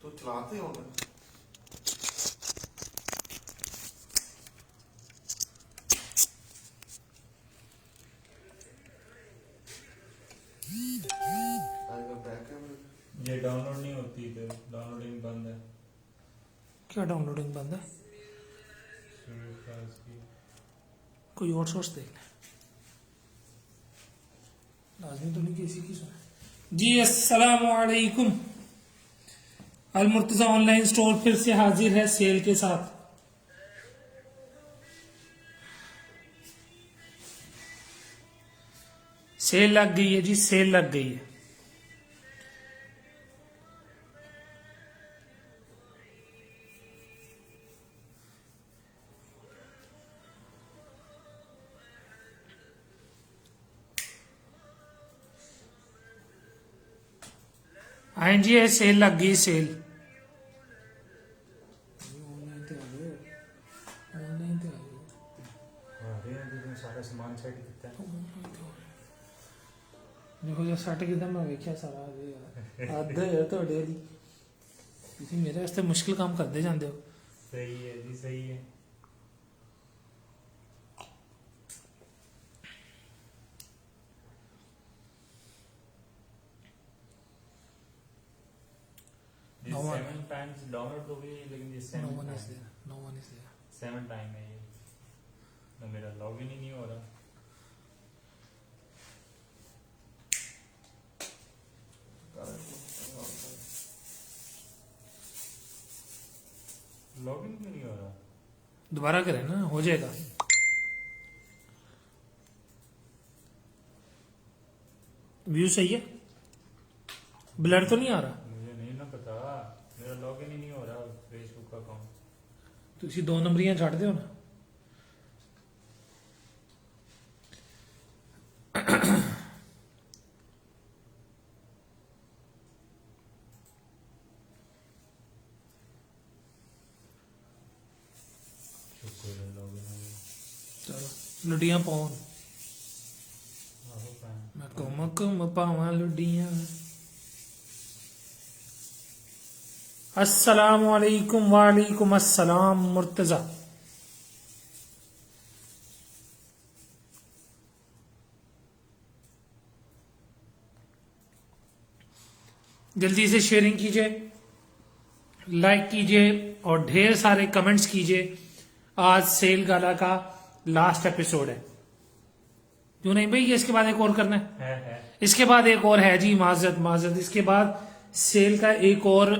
तो चलाते हो ना। ये डाउनलोड नहीं होती तो डाउनलोडिंग बंद है। क्या डाउनलोडिंग बंद है? कोई और सोर्स देख ले। लाजमी तो नहीं कि इसी की सुने। जी अस्सलाम वालेकुम। अल मुर्तजा ऑनलाइन स्टोर फिर से हाजिर है सेल के साथ। सेल लग गई है जी, सेल लग गई है। हाँ जी, ये सेल लग गई, सेल। सारा सामान सेट किया देखो जो सट किया मैं वेख्या सारा आधा है ਤੁਹਾਡੇ ਲਈ ਤੁਸੀਂ ਮੇਰੇ ਵਾਸਤੇ ਮੁਸ਼ਕਿਲ ਕੰਮ ਕਰਦੇ ਜਾਂਦੇ ਹੋ। सही है जी, सही है। No one. 7 times डाउनलोड हो गई, लेकिन ये no one is there, no one is there. 7 time है ये, तो मेरा लॉगिन ही नहीं हो रहा। लॉगिन क्यों नहीं हो रहा? दोबारा करें ना, हो जाएगा। व्यू सही है, ब्लर तो नहीं आ रहा। मुझे नहीं ना पता, मेरा लॉगिन ही नहीं हो रहा फेसबुक का अकाउंट। ਤੁਸੀਂ 2 ਨੰਬਰੀਆਂ ਛੱਡ ਦਿਓ ਨਾ। शुक्र है लॉगिन हो गया। ਚਲੋ ਲੁੱਡੀਆਂ ਪਾਉਣ, आहो पैन। ਮੈਂ ਘੁੰਮ ਪਾਵਾਂ ਲੁੱਡੀਆਂ। अस्सलाम वालेकुम। वालेकुम अस्सलाम मुर्तजा। जल्दी से शेयरिंग कीजिए, लाइक कीजिए और ढेर सारे कमेंट्स कीजिए। आज सेल गाला का लास्ट एपिसोड है, क्यों नहीं भाई? इसके बाद एक और करना है। इसके बाद एक और है जी, माजरत माजरत। इसके बाद सेल का एक और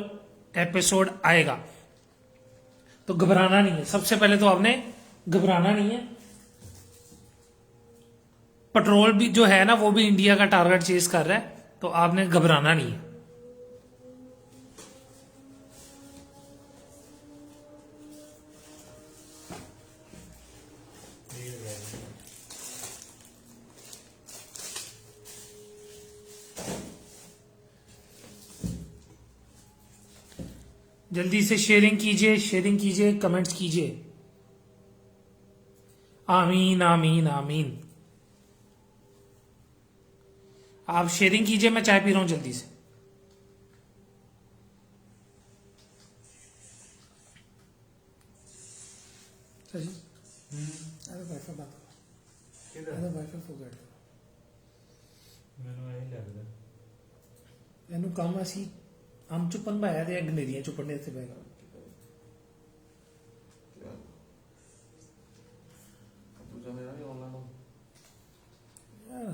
एपिसोड आएगा, तो घबराना नहीं है। सबसे पहले तो आपने घबराना नहीं है। पेट्रोल भी जो है ना, वो भी इंडिया का टारगेट चेज कर रहा है, तो आपने घबराना नहीं है। जल्दी से शेयरिंग कीजिए, शेयरिंग कीजिए, कमेंट्स कीजिए। आमीन आमीन आमीन। आप शेयरिंग कीजिए, मैं चाय पी रहा हूं जल्दी से। सही। अरे वाईफाई बात करो, अरे वाईफाई फॉरगेट करो। ਮੈਨੂੰ ਇਹ ਲੱਗਦਾ ਇਹਨੂੰ ਕੰਮ ਅਸੀਂ हम चुपन भाया थे, गनेरियां चुपन से बैग यार।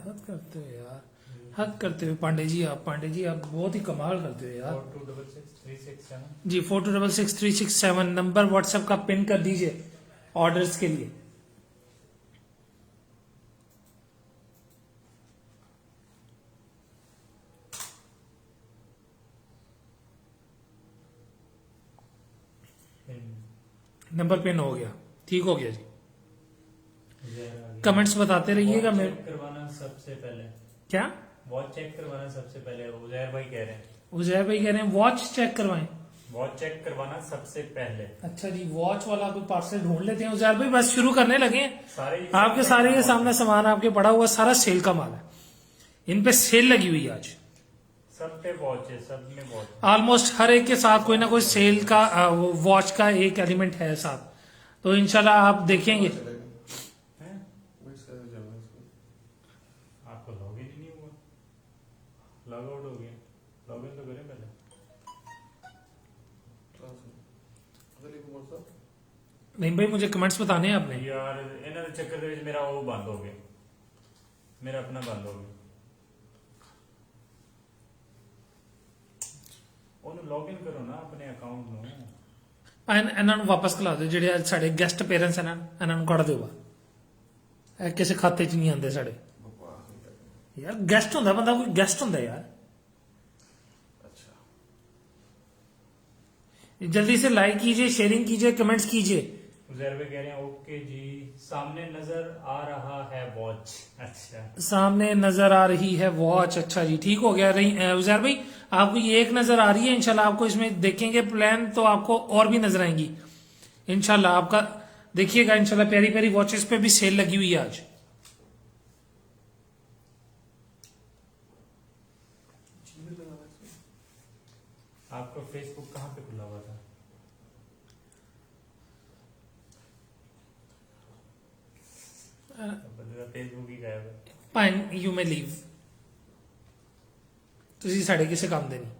हद करते हो यार, हद करते हो पांडे जी। आप पांडे जी, आप बहुत ही कमाल करते हो यार। 42663667 जी 42663667 नंबर व्हाट्सएप का पिन कर दीजिए ऑर्डर्स के लिए। नंबर पिन हो गया, ठीक हो गया जी। कमेंट्स बताते रहिएगा। मैं करवाना सबसे पहले क्या वॉच चेक करवाना सबसे पहले, उजैर भाई कह रहे हैं। उजैर भाई कह रहे हैं वॉच चेक करवाएं। वॉच चेक करवाना सबसे पहले। अच्छा जी, वॉच वाला कोई पार्सल ढूंढ लेते हैं। उजैर भाई बस शुरू करने लगे हैं। सारे आपके सारे ये सामने सामान आपके पड़ा हुआ सारा सेल का माल है। इन पे सेल लगी हुई है आज। सब पे वॉच है, सब में वॉच है। ऑलमोस्ट हर एक के साथ कोई ना कोई सेल का वॉच का एक एलिमेंट है साथ, तो इंशाल्लाह आप देखेंगे। हैं? आपको लॉगिन ही नहीं हुआ, लॉग आउट हो गया, लॉगिन तो करें पहले। नहीं भाई, मुझे कमेंट्स बताने हैं आपने। यार इन्होंने चक्कर दे विच मेरा वो बंद हो गया, मेरा अपना बंद हो गया। ਉਹਨੂੰ ਲੌਗਇਨ ਕਰੋ ਨਾ ਆਪਣੇ ਅਕਾਊਂਟ ਨੂੰ। ਇਹਨਾਂ ਨੂੰ ਵਾਪਸ ਖਿਲਾ ਦਿਓ, ਜਿਹੜੇ ਅੱਜ ਸਾਡੇ ਗੈਸਟ ਪੇਰੈਂਟਸ ਹਨ ਇਹਨਾਂ ਨੂੰ ਕੱਢ ਦਿਓ ਬਾਹਰ। ਇਹ ਕਿਸੇ ਖਾਤੇ 'ਚ ਨਹੀਂ ਆਉਂਦੇ ਸਾਡੇ। यार गेस्ट ਹੁੰਦਾ ਬੰਦਾ, ਕੋਈ गेस्ट ਹੁੰਦਾ यार। जल्दी से लाइक कीजिए, शेयरिंग कीजिए, कमेंट्स कीजिए। उजैर भाई कह रहे हैं ओके जी, सामने नजर आ रहा है वॉच। अच्छा, सामने नजर आ रही है वॉच। अच्छा जी, ठीक हो गया। उजैर भाई आपको ये एक नजर आ रही है, इंशाल्लाह आपको इसमें देखेंगे प्लान तो आपको और भी नजर आएंगी इंशाल्लाह। आपका देखिएगा इंशाल्लाह, प्यारी प्यारी वॉचेस पे भी सेल लगी हुई है आज। आपका फेसबुक कहाँ पे खुला हुआ था? फेसबुक ही गायब है। Fine, you may leave. ਤੁਸੀਂ ਸਾਡੇ ਕਿਸੇ ਕੰਮ ਦੇ नहीं।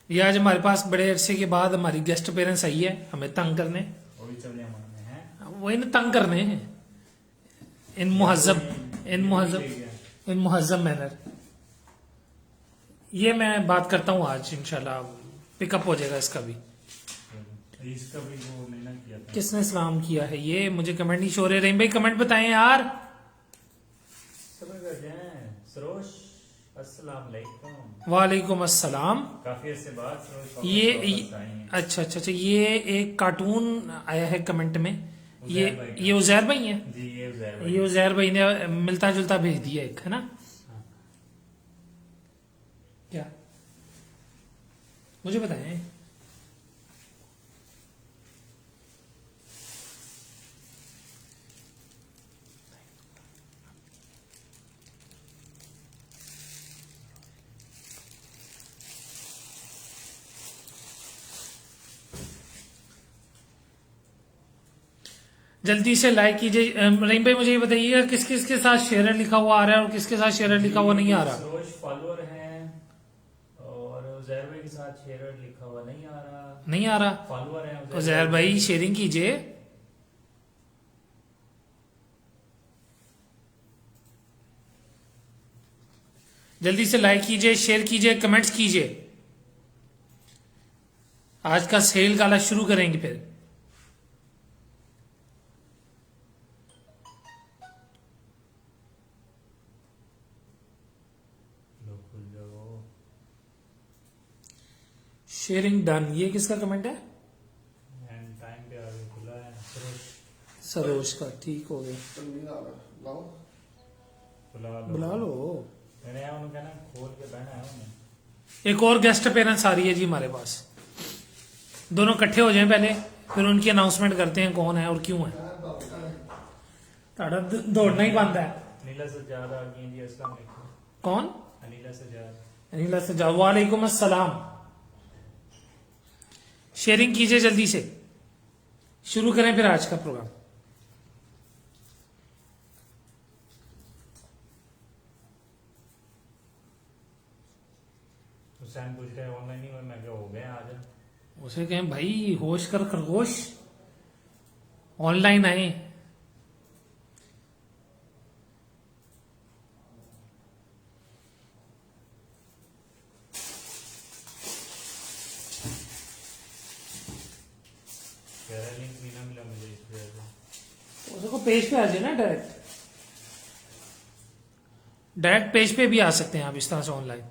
ये आज हमारे पास बड़े अरसे के बाद हमारी गेस्ट पेरेंट्स आई है हमें तंग करने। वो भी चले हमारे हैं, वही ना तंग करने हैं इन मुहज्जब मैनर। ये मैं बात करता हूँ आज, इंशाल्लाह पिकअप हो जाएगा इसका भी। इसका भी वो मैंने किया था। किसने सलाम किया है? ये मुझे कमेंट नहीं शो रहे। रहीम भाई कमेंट बताएं यार। सरोज अस्सलाम वालेकुम। वालेकुम अस्सलाम। काफी अर्से बाद सरोज ये वापस आई हैं। अच्छा अच्छा अच्छा, ये एक कार्टून आया है कमेंट में। उज़ैर भाई का। ये उजैर भाई है। जी ये उज़ैर भाई। ये उजैर भाई ने मिलता जुलता भेज दिया एक, है ना? हाँ। क्या मुझे बताएं। जल्दी से लाइक कीजिए। रहीम भाई मुझे ये बताइएगा किस किस के साथ शेयर लिखा हुआ आ रहा है और किसके साथ शेयर लिखा हुआ नहीं आ रहा। सरोज फॉलोअर हैं और उज़ैर भाई के साथ शेयर लिखा हुआ नहीं आ रहा। नहीं आ रहा। फॉलोअर हैं उज़ैर भाई शेयरिंग कीजिए। जल्दी से लाइक कीजिए, शेयर कीजिए, कमेंट्स कीजिए। आज का सेल गाला शुरू करेंगे फिर। Sharing done. ये किसका कमेंट है? एंड टाइम पे आगे खुला है सरोज का। ठीक हो गया, बुला लो। मैंने उन्होंने कहना खोल के बहना है उन्हें। एक और गेस्ट अपेयरेंस आ रही है जी हमारे पास। दोनों इकट्ठे हो जाएं पहले, फिर उनकी अनाउंसमेंट करते हैं कौन है और क्यों है। ताड़ा दौड़ना ही बंद है। अनिला सज्जाद आ गई जी, अस्सलाम वालेकुम। कौन? अनिला सज्जाद। अनिला सज्जाद, वालेकुम अस्सलाम। शेयरिंग कीजिए, जल्दी से शुरू करें फिर आज का प्रोग्राम। हुसैन पूछ रहे ऑनलाइन ही हुए, मैं क्या हो गए आज। उसे कहें भाई होश कर खरगोश, ऑनलाइन आए। लिंक भी ना मिला मुझे इस वजह से। उसको पेज पे आ जाए ना, डायरेक्ट पेज पे भी आ सकते हैं आप इस तरह से ऑनलाइन।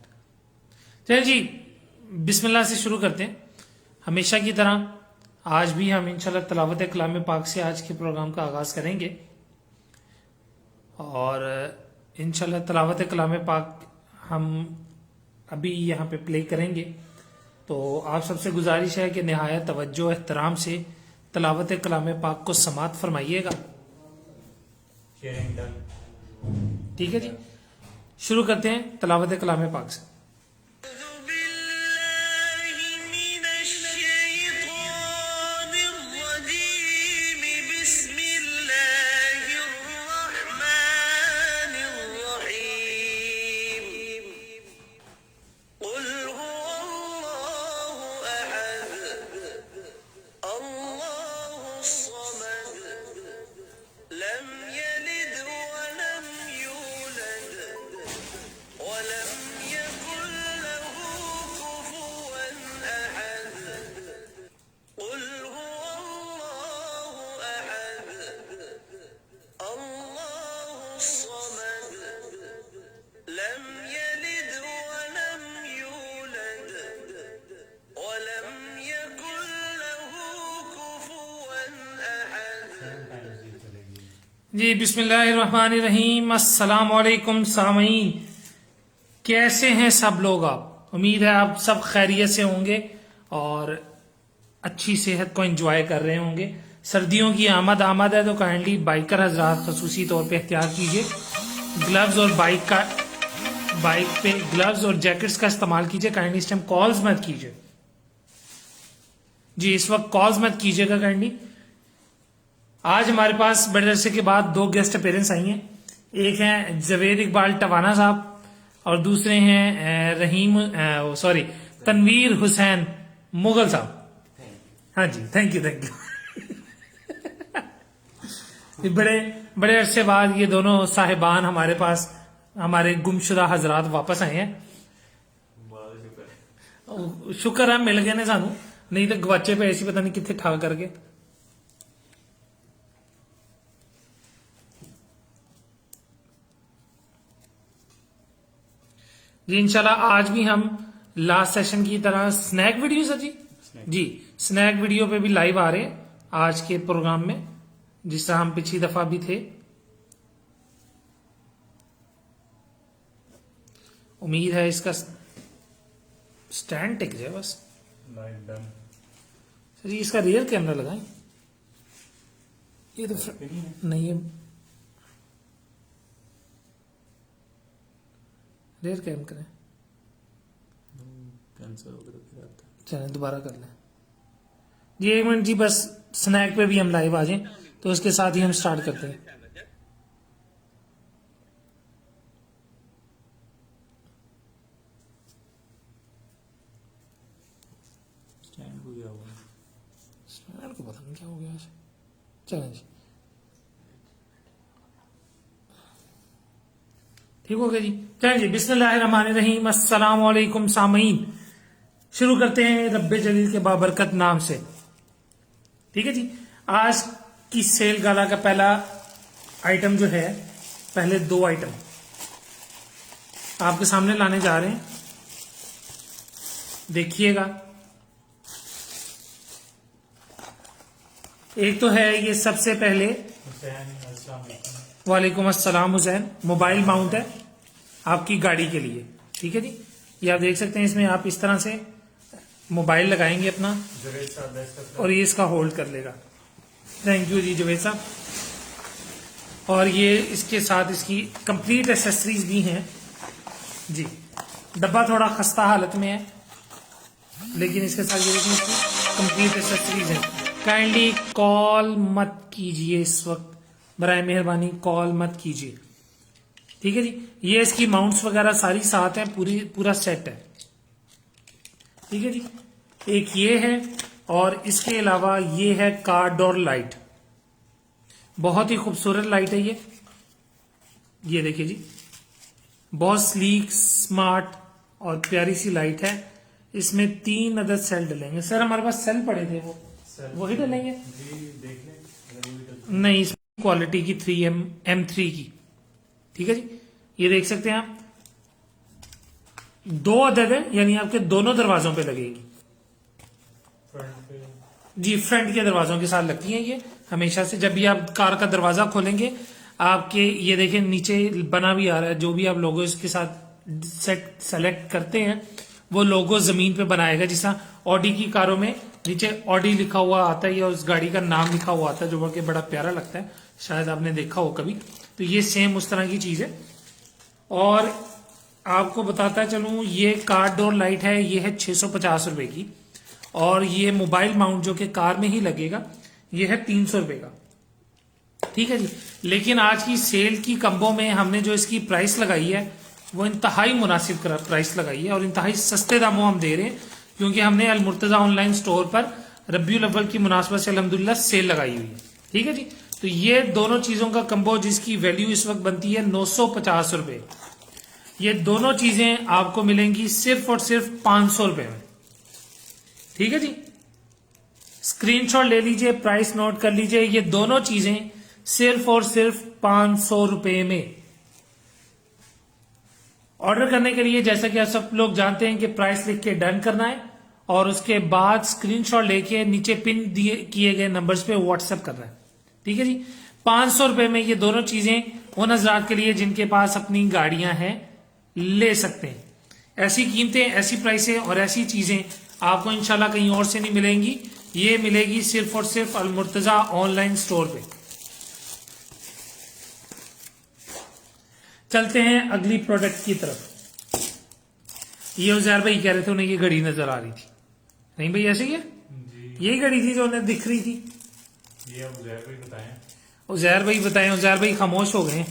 चलिए जी, बिस्मिल्लाह से शुरू करते हैं। हमेशा की तरह आज भी हम इंशाल्लाह तलावत कलाम पाक से आज के प्रोग्राम का आगाज करेंगे और इंशाल्लाह तलावत कलाम पाक हम अभी यहाँ पे प्ले करेंगे। तो आप सबसे गुजारिश है कि नहायत तवज्जो एहतराम से तलावत कलाम पाक को समात फरमाइएगा। Sharing done. ठीक है जी, शुरू करते हैं तलावत कलाम पाक से। जी बिस्मिल्लाहिर्रहमानिर्रहीम। अस्सलाम वालेकुम सामीन, कैसे हैं सब लोग? आप उम्मीद है आप सब खैरियत से होंगे और अच्छी सेहत को एंजॉय कर रहे होंगे। सर्दियों की आमद है तो काइंडली बाइकर हजरात खसूसी तौर पे एहतियात कीजिए। ग्लव्स और बाइक पे ग्लव्स और जैकेट्स का इस्तेमाल कीजिए। काइंडली इस टाइम कॉल्स मत कीजिए जी, इस वक्त कॉल्स मत कीजिएगा काइंडली। आज हमारे पास बड़े अरसे के बाद दो गेस्ट अपीयरेंस आई हैं। एक हैं जवेद इकबाल टवाना साहब और दूसरे हैं तनवीर हुसैन मुगल साहब। हाँ जी, थैंक यू बड़े अरसे बाद ये दोनों साहिबान हमारे पास, हमारे गुमशुदा हजरात वापस आए हैं। शुक्र है मिल गए ने सानू, नहीं तो गवाचे पे ऐसी पता नहीं कितने ठा करके। जी इंशाल्लाह आज भी हम लास्ट सेशन की तरह स्नैक वीडियो सर जी स्नैक वीडियो पे भी लाइव आ रहे हैं आज के प्रोग्राम में, जिस तरह हम पिछली दफा भी थे। उम्मीद है इसका स्टैंड टिक जाए बस। डन। सर जी इसका रियर कैमरा लगाएं, ये तो नहीं है, रेयर कैम करें, चलें दोबारा कर लें जी। 1 मिनट जी, बस स्नैक पे भी हम लाइव आ जाएं तो उसके साथ ही हम स्टार्ट करते हैं। स्टैंड को पता नहीं क्या हो गया। चलें जी, ठीक हो गया जी। चलें जी, बिस्मिल्लाहिर्रहमानिर्रहीम। अस्सलाम वालेकुम सामीन। शुरू करते हैं रब्बे जलील के बाबरकत नाम से। ठीक है जी, आज की सेल गाला का पहला आइटम जो है, पहले 2 आइटम आपके सामने लाने जा रहे हैं, देखिएगा। एक तो है ये सबसे पहले, वालेकुम अस्सलाम हुसैन, मोबाइल माउंट है आपकी गाड़ी के लिए। ठीक है जी, ये आप देख सकते हैं, इसमें आप इस तरह से मोबाइल लगाएंगे अपना और ये इसका होल्ड कर लेगा। थैंक यू जी जवेद साहब। और ये इसके साथ इसकी कंप्लीट एसेसरीज भी हैं जी। डब्बा थोड़ा खस्ता हालत में है, लेकिन इसके साथ ये देखिए इसकी कंप्लीट एसेसरीज है। काइंडली कॉल मत कीजिए इस वक्त, बराए मेहरबानी कॉल मत कीजिए। ठीक है जी, ये इसकी माउंट्स वगैरह सारी साथ हैं, पूरा सेट है। ठीक है जी, एक ये है और इसके अलावा ये है कार डोर लाइट। बहुत ही खूबसूरत लाइट है ये देखिए जी, बहुत स्लीक स्मार्ट और प्यारी सी लाइट है। इसमें 3 अदद सेल डलेंगे। सर हमारे पास सेल पड़े थे, वही डलेंगे नहीं, इस क्वालिटी की 3M3 की। ठीक है जी, ये देख सकते हैं आप, 2 अदद है, यानी आपके दोनों दरवाजों पे लगेगी जी। फ्रंट के दरवाजों के साथ लगती हैं ये हमेशा से। जब भी आप कार का दरवाजा खोलेंगे आपके, ये देखें नीचे बना भी आ रहा है, जो भी आप लोगो इसके साथ सेलेक्ट करते हैं वो लोगो जमीन पे बनाएगा। जिस तरह ऑडी की कारों में नीचे ऑडी लिखा हुआ आता है या उस गाड़ी का नाम लिखा हुआ आता है, जो कि बड़ा प्यारा लगता है, शायद आपने देखा हो कभी। तो ये सेम उस तरह की चीज है। और आपको बताता चलूं, ये कार डोर लाइट है, ये है 650 रुपए की। और ये मोबाइल माउंट जो कि कार में ही लगेगा, ये है 300 रुपए का। ठीक है जी। लेकिन आज की सेल की कम्बो में हमने जो इसकी प्राइस लगाई है वो इंतहाई मुनासिब प्राइस लगाई है और इंतहाई सस्ते दामों हम दे रहे हैं, क्योंकि हमने अल मुर्तजा ऑनलाइन स्टोर पर रब्बीउल अव्वल की मुनासबत से अल्हम्दुलिल्लाह सेल लगाई हुई है। ठीक है जी। तो ये दोनों चीजों का कम्बो जिसकी वैल्यू इस वक्त बनती है 950 रुपए, ये दोनों चीजें आपको मिलेंगी सिर्फ और सिर्फ 500 रुपए में। ठीक है जी। स्क्रीनशॉट ले लीजिए, प्राइस नोट कर लीजिए, ये दोनों चीजें सिर्फ और सिर्फ 500 रुपए में। ऑर्डर करने के लिए जैसा कि आप सब लोग जानते हैं कि प्राइस लिख के डन करना है और उसके बाद स्क्रीनशॉट लेके नीचे पिन दिए किए गए नंबर्स पे व्हाट्सएप करना है। ठीक है जी। 500 रुपए में ये दोनों चीजें उन हजरात के लिए जिनके पास अपनी गाड़ियां हैं ले सकते हैं। ऐसी कीमतें, ऐसी प्राइसें और ऐसी चीजें आपको इंशाल्लाह कहीं और से नहीं मिलेंगी, ये मिलेगी सिर्फ और सिर्फ अल मुर्तजा ऑनलाइन स्टोर पे। चलते हैं अगली प्रोडक्ट की तरफ। ये उजैर भाई कह रहे थे उन्हें ये घड़ी नजर आ रही थी, नहीं भाई ऐसे ही है, यही घड़ी थी जो उन्हें दिख रही थी। ये अब उजैर भाई बताएं। उजैर भाई बताएं, उजैर भाई खामोश हो गए।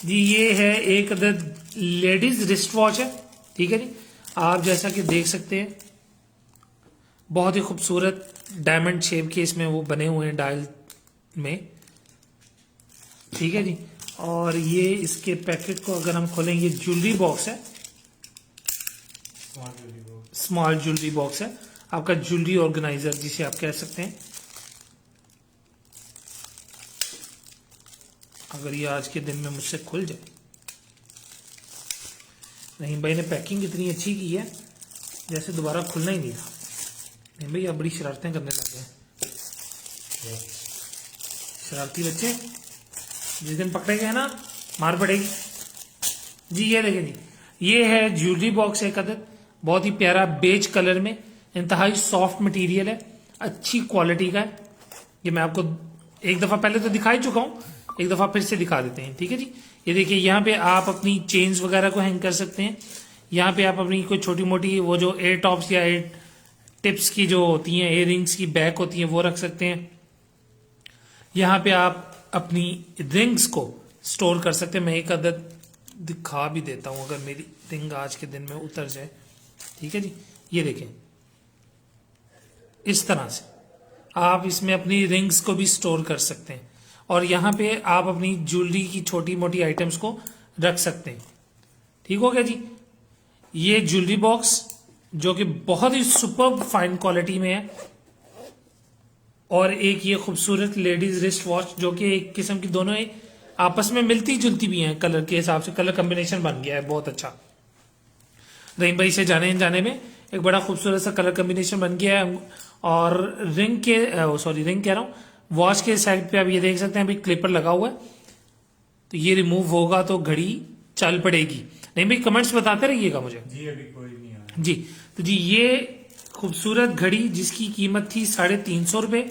जी ये है एक अदद लेडीज रिस्ट वॉच है। ठीक है जी। आप जैसा कि देख सकते हैं बहुत ही खूबसूरत डायमंड शेप के इसमें वो बने हुए हैं डायल में। ठीक है जी। और ये इसके पैकेट को अगर हम खोलेंगे, ज्वेलरी बॉक्स है, स्मॉल ज्वेलरी बॉक्स है, आपका ज्वेलरी ऑर्गेनाइजर जिसे आप कह सकते हैं। अगर ये आज के दिन में मुझसे खुल जाए। नहीं भाई ने पैकिंग इतनी अच्छी की है जैसे दोबारा खुलना ही नहीं था। नहीं भाई आप बड़ी शरारतें करने लगे हैं, शरारती बच्चे, जिस दिन पकड़े गए ना मार पड़ेगी। जी ये देखें जी, ये है ज्वेलरी बॉक्स एक अदद, बहुत ही प्यारा बेज कलर में, इंतहाई सॉफ्ट मटेरियल है, अच्छी क्वालिटी का है। ये मैं आपको एक दफा पहले तो दिखा ही चुका हूं, एक दफा फिर से दिखा देते हैं। ठीक है जी। ये देखिए यहाँ पे आप अपनी चेन्स वगैरह को हैंग कर सकते हैं। यहाँ पे आप अपनी कोई छोटी मोटी वो जो एयर टॉप्स या एयर टिप्स की जो होती हैं, एयर रिंग्स की बैक होती हैं, वो रख सकते हैं। यहाँ पे आप अपनी रिंग्स को स्टोर कर सकते हैं। मैं एक अदद दिखा भी देता हूं अगर मेरी रिंग आज के दिन में उतर जाए। ठीक है जी। ये देखें इस तरह से आप इसमें अपनी रिंग्स को भी स्टोर कर सकते हैं और यहाँ पे आप अपनी ज्वेलरी की छोटी मोटी आइटम्स को रख सकते हैं। ठीक हो गया जी। ये ज्वेलरी बॉक्स जो कि बहुत ही सुपर फाइन क्वालिटी में है, और एक ये खूबसूरत लेडीज रिस्ट वॉच जो कि एक किस्म की दोनों आपस में मिलती जुलती भी हैं, कलर के हिसाब से कलर कॉम्बिनेशन बन गया है बहुत अच्छा। रहीम भाई से जाने जाने में एक बड़ा खूबसूरत सा कलर कॉम्बिनेशन बन गया है। और रिंग के रिंग कह रहा हूँ, वॉच के साइड पे आप ये देख सकते हैं अभी क्लिपर लगा हुआ है, तो ये रिमूव होगा तो घड़ी चल पड़ेगी। नहीं भाई कमेंट्स बताते रहिएगा मुझे। जी अभी कोई नहीं आया जी। तो जी ये खूबसूरत घड़ी जिसकी कीमत थी 350 रुपए,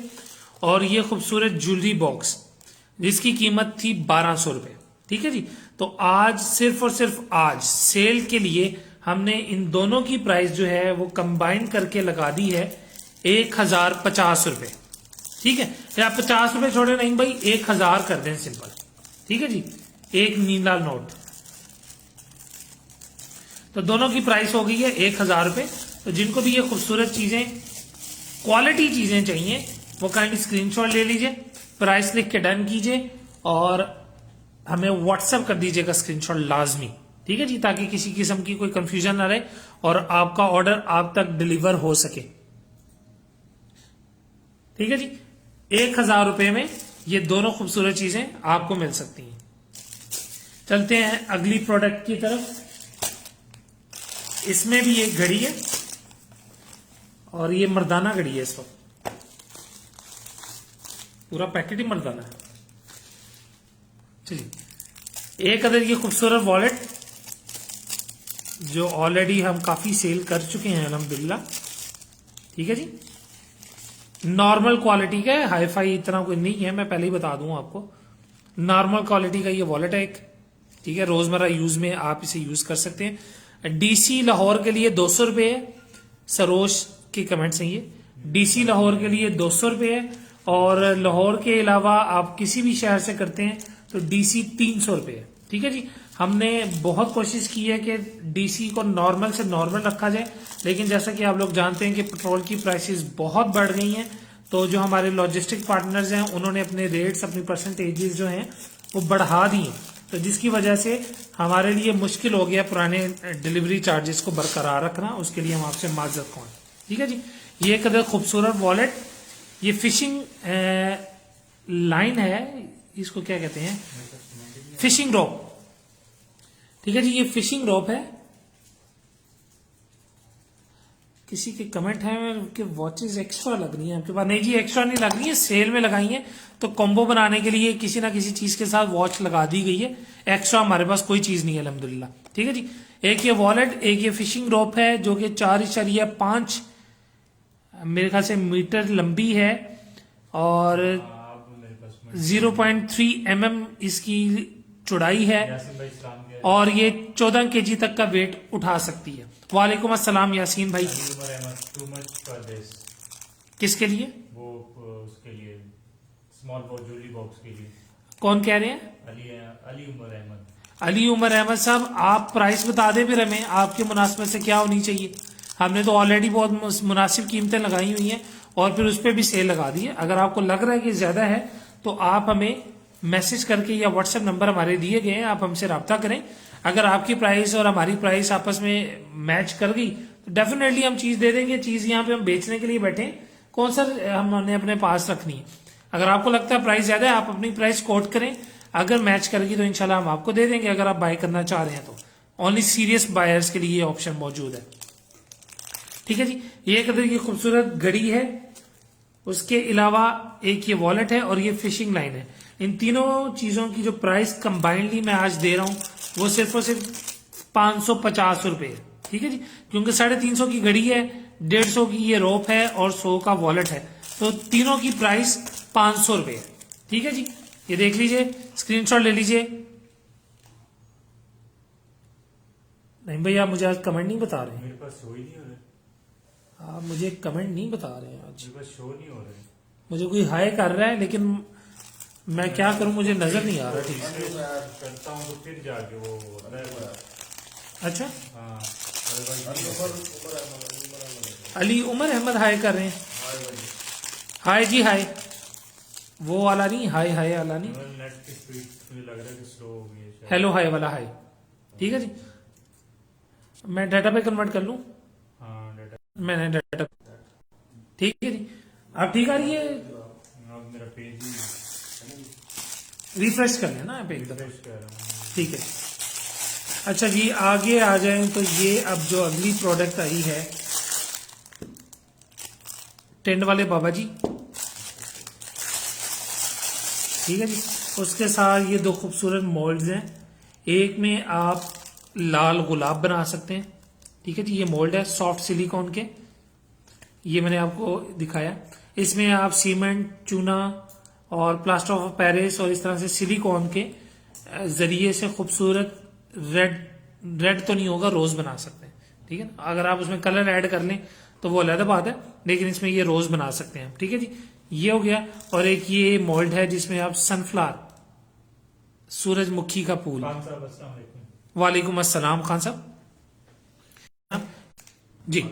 और ये खूबसूरत ज्वेलरी बॉक्स जिसकी कीमत थी 1200 रुपए। ठीक है जी। तो आज सिर्फ और सिर्फ आज सेल के लिए हमने इन दोनों की प्राइस जो है वो कंबाइन करके लगा दी है 1050 रुपए। ठीक है। या 50 रुपए छोड़े नहीं भाई, 1000 कर दें सिंपल। ठीक है जी। एक नीला नोट, तो दोनों की प्राइस हो गई है 1000 रुपए। तो जिनको भी ये खूबसूरत चीजें, क्वालिटी चीजें चाहिए, वो काइंडली स्क्रीनशॉट ले लीजिए, प्राइस लिख के डन कीजिए और हमें व्हाट्सएप कर दीजिएगा स्क्रीनशॉट लाजमी। ठीक है जी। ताकि किसी किस्म की कोई कंफ्यूजन ना रहे और आपका ऑर्डर आप तक डिलीवर हो सके। ठीक है जी। 1000 रुपए में ये दोनों खूबसूरत चीजें आपको मिल सकती हैं। चलते हैं अगली प्रोडक्ट की तरफ। इसमें भी एक घड़ी है और ये मर्दाना घड़ी है, इसको पूरा पैकेट ही मर्दाना है। चलिए, एक अदर ये खूबसूरत वॉलेट जो ऑलरेडी हम काफी सेल कर चुके हैं अल्हम्दुलिल्लाह। ठीक है जी, नॉर्मल क्वालिटी का है, हाई फाई इतना कोई नहीं है, मैं पहले ही बता दूं आपको। नॉर्मल क्वालिटी का ये वॉलेट है एक, ठीक है, रोजमर्रा यूज में आप इसे यूज कर सकते हैं। डीसी लाहौर के लिए 200 रुपए है, सरोज के कमेंट्स हैं ये। डीसी लाहौर के लिए 200 रुपए है, और लाहौर के अलावा आप किसी भी शहर से करते हैं तो डीसी 300 रुपए है। ठीक है जी, हमने बहुत कोशिश की है कि डीसी को नॉर्मल से नॉर्मल रखा जाए, लेकिन जैसा कि आप लोग जानते हैं कि पेट्रोल की प्राइसेस बहुत बढ़ गई हैं, तो जो हमारे लॉजिस्टिक पार्टनर्स हैं उन्होंने अपने रेट्स, अपनी परसेंटेजेस जो हैं वो बढ़ा दिए, तो जिसकी वजह से हमारे लिए मुश्किल हो गया पुराने डिलीवरी चार्जेस को बरकरार रखना। उसके लिए हम आपसे माजरत कौन। ठीक है जी, ये कदर खूबसूरत वॉलेट, ये फिशिंग लाइन है, इसको क्या कहते हैं, फिशिंग रोप। ठीक है जी, ये फिशिंग रोप है। किसी के कमेंट है कि वॉचेस एक्स्ट्रा लग रही है आपके पास। नहीं जी, एक्स्ट्रा नहीं लग रही है, सेल में लगाई है, तो कॉम्बो बनाने के लिए किसी ना किसी चीज के साथ वॉच लगा दी गई है। एक्स्ट्रा हमारे पास कोई चीज नहीं है अल्हम्दुलिल्लाह। ठीक है जी, एक ये वॉलेट, एक ये फिशिंग रोप है जो कि 4.5 मेरे ख्याल से मीटर लंबी है, और 0.3 mm इसकी चौड़ाई है, और ये 14 kg तक का वेट उठा सकती है। वालेकुम अस्सलाम यासीन भाई। किसके लिए? वो उसके लिए, स्मॉल बॉक्स ज्वेलरी बॉक्स के लिए। कौन कह रहे हैं? अली उमर अहमद। अली उमर अहमद साहब, आप प्राइस बता दें फिर हमें, आपके मुनासिबत से क्या होनी चाहिए। हमने तो ऑलरेडी बहुत मुनासिब कीमतें लगाई हुई हैं, और फिर उस पर भी सेल लगा दी है। अगर आपको लग रहा है कि ज्यादा है तो आप हमें मैसेज करके, या व्हाट्सएप नंबर हमारे दिए गए हैं, आप हमसे रब्ता करें। अगर आपकी प्राइस और हमारी प्राइस आपस में मैच कर गई तो डेफिनेटली हम चीज दे देंगे। चीज यहाँ पे हम बेचने के लिए बैठे हैं, कौन सा हमने अपने पास रखनी है। अगर आपको लगता है प्राइस ज्यादा है, आप अपनी प्राइस कोट करें, अगर मैच करेगी तो इंशाल्लाह हम आपको दे देंगे। अगर आप बाय करना चाह रहे हैं तो ओनली सीरियस बायर्स के लिए ये ऑप्शन मौजूद है। ठीक है जी, ये कदर की खूबसूरत घड़ी है, उसके अलावा एक ये वॉलेट है, और ये फिशिंग लाइन है। इन तीनों चीजों की जो प्राइस कंबाइंडली मैं आज दे रहा हूं वो सिर्फ और सिर्फ 550 रुपए है। ठीक है जी, क्योंकि 350 की घड़ी है, 150 की ये रोप है, और 100 का वॉलेट है, तो तीनों की प्राइस 500 रुपए है। ठीक है जी, ये देख लीजिए, स्क्रीनशॉट ले लीजिए। नहीं भैया, मुझे आज कमेंट नहीं बता रहे हैं, मेरे पास शो ही नहीं हो रहा। आप मुझे कमेंट नहीं बता रहे हैं आज, मेरे पास शो नहीं हो रहा। मुझे कोई हाई कर रहा है, लेकिन मैं क्या करूं, मुझे नजर नहीं आ रहा ठीक से। करता हूँ तो फिर जाके वो होता है। अच्छा, हाँ, अली उमर अहमद हाय कर रहे हैं। हाय जी हाय, वो वाला नहीं, हाय हाय वाला नहीं, नेट की स्पीड मुझे लग रहा है कि स्लो हो गई है शायद। हेलो हाय वाला हाय। ठीक है जी, मैं डाटा पे कन्वर्ट कर लूं। हाँ, डाटा मैंने डाटा, ठीक है जी, अब ठीक आ रही है। अब मेरा पेज ही रिफ्रेश कर लेना आप एकदम। रिफ्रेश कर रहा हूँ। ठीक है, अच्छा जी, आगे आ जाएं तो ये अब जो अगली प्रोडक्ट आई है, टेंट वाले बाबा जी। ठीक है जी, उसके साथ ये दो खूबसूरत मोल्ड्स हैं। एक में आप लाल गुलाब बना सकते हैं। ठीक है जी, ये मोल्ड है सॉफ्ट सिलिकॉन के, ये मैंने आपको दिखाया। इसमें आप सीमेंट, चूना और प्लास्टर ऑफ पेरिस और इस तरह से सिलिकॉन के जरिए से खूबसूरत रेड तो नहीं होगा, रोज बना सकते हैं। ठीक है ना, अगर आप उसमें कलर ऐड कर लें तो वो अलग बात है, लेकिन इसमें ये रोज बना सकते हैं। ठीक है जी, ये हो गया। और एक ये मोल्ड है जिसमें आप सनफ्लावर, सूरजमुखी का फूल। खान साहब अस्सलाम वालेकुम। वालेकुम अस्सलाम खान साहब जी।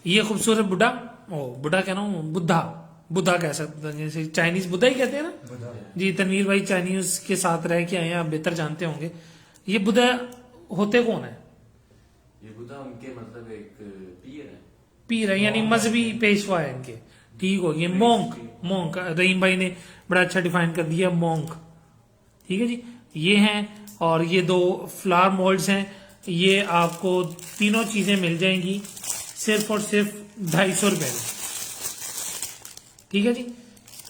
ये खूबसूरत बुढ़ा, बुढ़ा कह रहा हूँ, बुद्धा कह सकते हैं, जैसे चाइनीज बुद्धा ही कहते हैं ना जी। तनवीर भाई चाइनीज के साथ रह के आए हैं, आप बेहतर जानते होंगे। ये बुद्धा होते कौन है? ये बुद्धा उनके मतलब एक पीर है, यानी मजहबी पेशवा है इनके। ठीक हो गया, मोंक रहीम भाई ने बड़ा अच्छा डिफाइन कर दिया, मोंक। ठीक है जी, ये हैं, और ये दो फ्लावर मोल्ड्स हैं। ये आपको तीनों चीजें मिल जाएंगी सिर्फ और सिर्फ 250 रुपए में। ठीक है जी,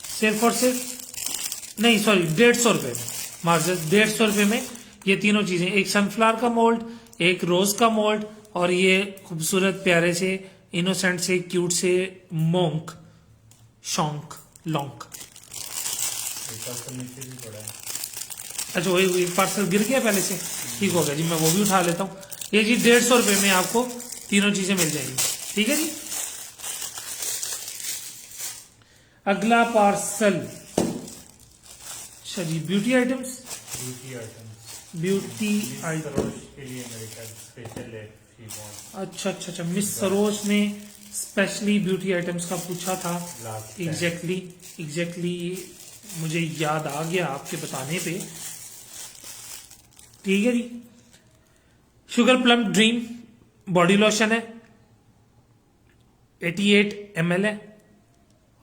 सिर्फ और सिर्फ, नहीं सॉरी, 150 रुपए में, मार्जिन 150 रुपए में ये तीनों चीजें, एक सनफ्लावर का मोल्ड, एक रोज का मोल्ड और ये खूबसूरत प्यारे से इनोसेंट से क्यूट से मोंक शौक लॉन्क। नीचे भी पड़ा है। अच्छा वही पार्सल गिर गया पहले से, ठीक हो गया जी, मैं वो भी उठा लेता हूँ। ये जी 150 रुपये में आपको तीनों चीजें मिल जाएंगी, ठीक है जी। अगला पार्सल, अच्छा जी beauty items, beauty items, beauty item Saroj के लिए मेरे ख्याल स्पेशल है शिफॉन। अच्छा मिस सरोज ने स्पेशली ब्यूटी आइटम्स का पूछा था। Last time. एग्जैक्टली मुझे याद आ गया आपके बताने पे, ठीक है जी। Sugar plum dream body lotion है, 88 ml है।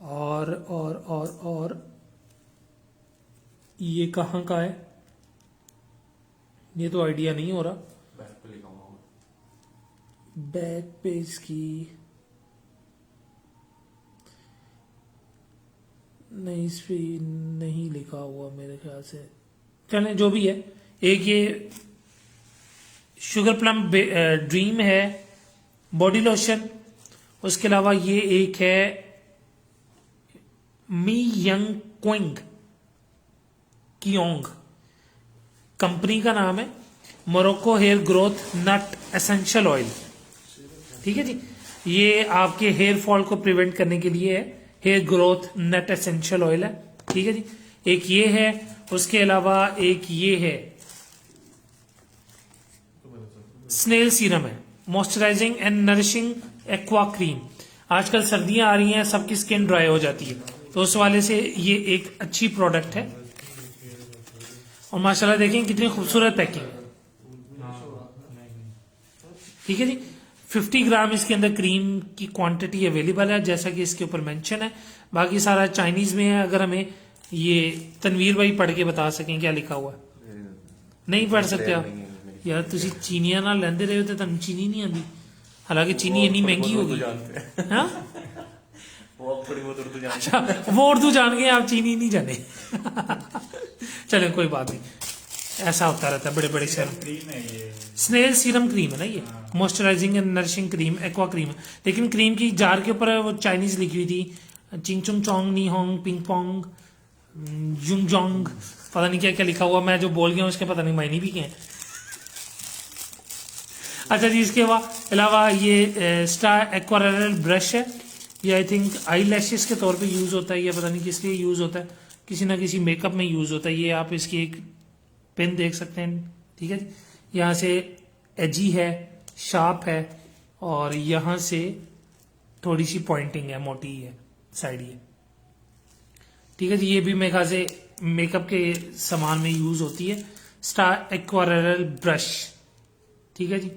और ये कहाँ का है, ये तो आइडिया नहीं हो रहा। बैक पे लिखा हुआ होगा। बैक पेज की नहीं, इस पे नहीं लिखा हुआ मेरे ख्याल से। चलें जो भी है, एक ये शुगर प्लम ड्रीम है बॉडी लोशन। उसके अलावा ये एक है मी यंग क्विंग कियोंग, कंपनी का नाम है। मोरक्को हेयर ग्रोथ नट एसेंशियल ऑयल, ठीक है जी। ये आपके हेयर फॉल को प्रिवेंट करने के लिए है, हेयर ग्रोथ नट एसेंशियल ऑयल है, ठीक है जी। एक ये है, उसके अलावा एक ये है स्नेल सीरम है, moisturising and nourishing aqua cream. आजकल सर्दियां आ रही हैं, सबकी स्किन ड्राई हो जाती है, तो उस वाले से ये एक अच्छी प्रोडक्ट है। और माशाल्लाह देखें कितनी खूबसूरत पैकिंग है, ठीक है जी। 50 ग्राम इसके अंदर क्रीम की क्वांटिटी अवेलेबल है, जैसा कि इसके ऊपर मेंशन है। बाकी सारा चाइनीज में है, अगर हमें ये तनवीर भाई पढ़ के बता सकें क्या लिखा हुआ है। नहीं पढ़ सकते आप यार, तुसी चीनियां ना लेंदे रहे हो तो तुम चीनी नहीं आती, हालांकि चीनी इतनी महंगी होगी। हाँ अच्छा, वो उर्दू जान गए, आप चीनी नहीं जाने। चले कोई बात नहीं, ऐसा होता रहता है बड़े बड़े शहर। क्रीम है ये, स्नेल सीरम क्रीम है ना ये, moisturising and nourishing cream aqua cream. लेकिन क्रीम की जार के ऊपर वो चाइनीज लिखी हुई थी, चिंग चुंग चोंग नी होंग पिंग पोंग जुंग जोंग, पता नहीं क्या क्या लिखा हुआ। मैं जो बोल गया उसके पता नहीं मायने भी क्या है। अच्छा जी, इसके अलावा ये स्टार एक्वारेल ब्रश है, ये आई थिंक आई लैशेस के तौर पे यूज होता है, ये पता नहीं किस लिए यूज होता है, किसी ना किसी मेकअप में यूज होता है। ये आप इसकी एक पेन देख सकते हैं, ठीक है जी। यहाँ से एजी है, शार्प है, और यहाँ से थोड़ी सी पॉइंटिंग है, मोटी है साइड ये, ठीक है जी। ये भी मेरे ख्याल से मेकअप के सामान में यूज होती है। स्टार एक्वारेल ब्रश, ठीक है जी,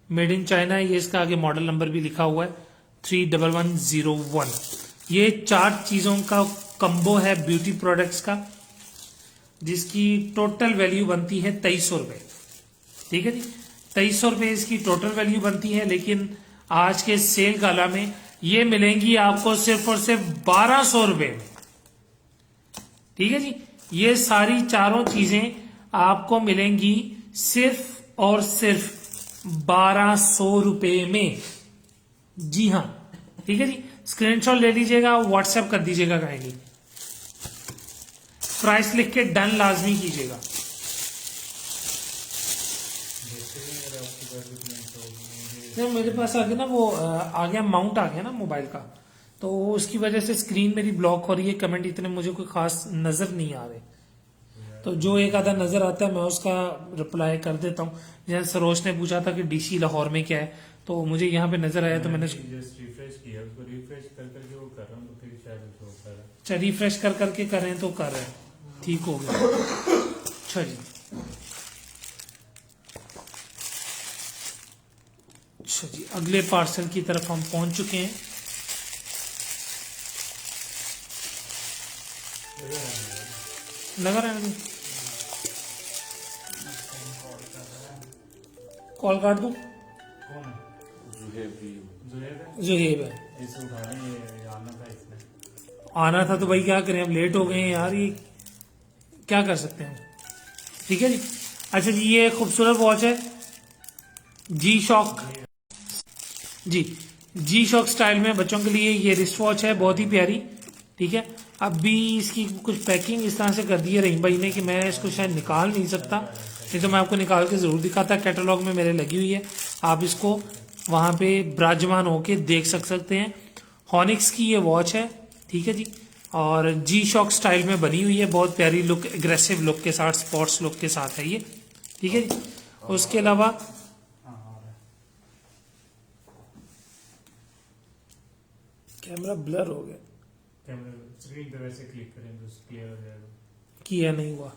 मेड इन चाइना। ये इसका आगे मॉडल नंबर भी लिखा हुआ है 31101। ये 4 चीजों का कंबो है ब्यूटी प्रोडक्ट्स का, जिसकी टोटल वैल्यू बनती है 2300 रुपए, ठीक है जी। 2300 रुपए इसकी टोटल वैल्यू बनती है, लेकिन आज के सेल गाला में ये मिलेंगी आपको सिर्फ और सिर्फ 1200 रुपए में, ठीक है जी। ये सारी चारों चीजें आपको मिलेंगी सिर्फ और सिर्फ 1200 रुपए में, जी हाँ, ठीक है जी। स्क्रीनशॉट ले लीजिएगा, व्हाट्सएप कर दीजिएगा कहेंगे, प्राइस लिख के डन लाजमी कीजिएगा। मेरे पास आगे ना वो आ गया, माउंट आ गया ना मोबाइल का, तो उसकी वजह से स्क्रीन मेरी ब्लॉक हो रही है। कमेंट इतने मुझे कोई खास नजर नहीं आ रहे, तो जो एक आधा नजर आता है मैं उसका रिप्लाई कर देता हूँ। जैसे सरोज ने पूछा था कि डीसी लाहौर में क्या है, तो मुझे यहाँ पे नजर आया, तो मैंने जस्ट रिफ्रेश किया, उसको रिफ्रेश कर करके वो कर रहा हूँ, तो फिर शायद उसको कर रहा है। अच्छा रिफ्रेश कर करके कर रहे हैं तो कर रहे हैं, ठीक हो गया। अच्छा जी, अच्छा जी, अगले पार्सल की तरफ हम पहुंच चुके हैं। लगा रहने दो, कॉल काट दूं। कौन है? जुहेब भी। जुहेब है? जुहेब है, इसे उठाने ये आना था इसमें। आना था तो भाई क्या करें, अब लेट हो गए हैं यार, ये क्या कर सकते हैं, ठीक है जी। अच्छा जी, ये खूबसूरत वॉच है, जी शॉक, जी जी शॉक स्टाइल में बच्चों के लिए ये रिस्ट वॉच है, बहुत ही प्यारी। ठीक है, अब भी इसकी कुछ पैकिंग इस तरह से कर दी है रहीम भाई ने कि मैं इसको शायद निकाल नहीं सकता, नहीं तो मैं आपको निकाल के जरूर दिखाता। कैटलॉग में मेरे लगी हुई है, आप इसको वहां पे विराजमान होके देख सकते हैं। हॉनिक्स की ये वॉच है, ठीक है जी, और जी शॉक स्टाइल में बनी हुई है, बहुत प्यारी लुक, एग्रेसिव लुक के साथ, स्पोर्ट्स लुक के साथ है ये, ठीक है जी। उसके अलावा कैमरा ब्लर हो गया, कैमरे स्क्रीन पे वैसे क्लिक करें तो क्लियर हो जाएगा, किया नहीं हुआ।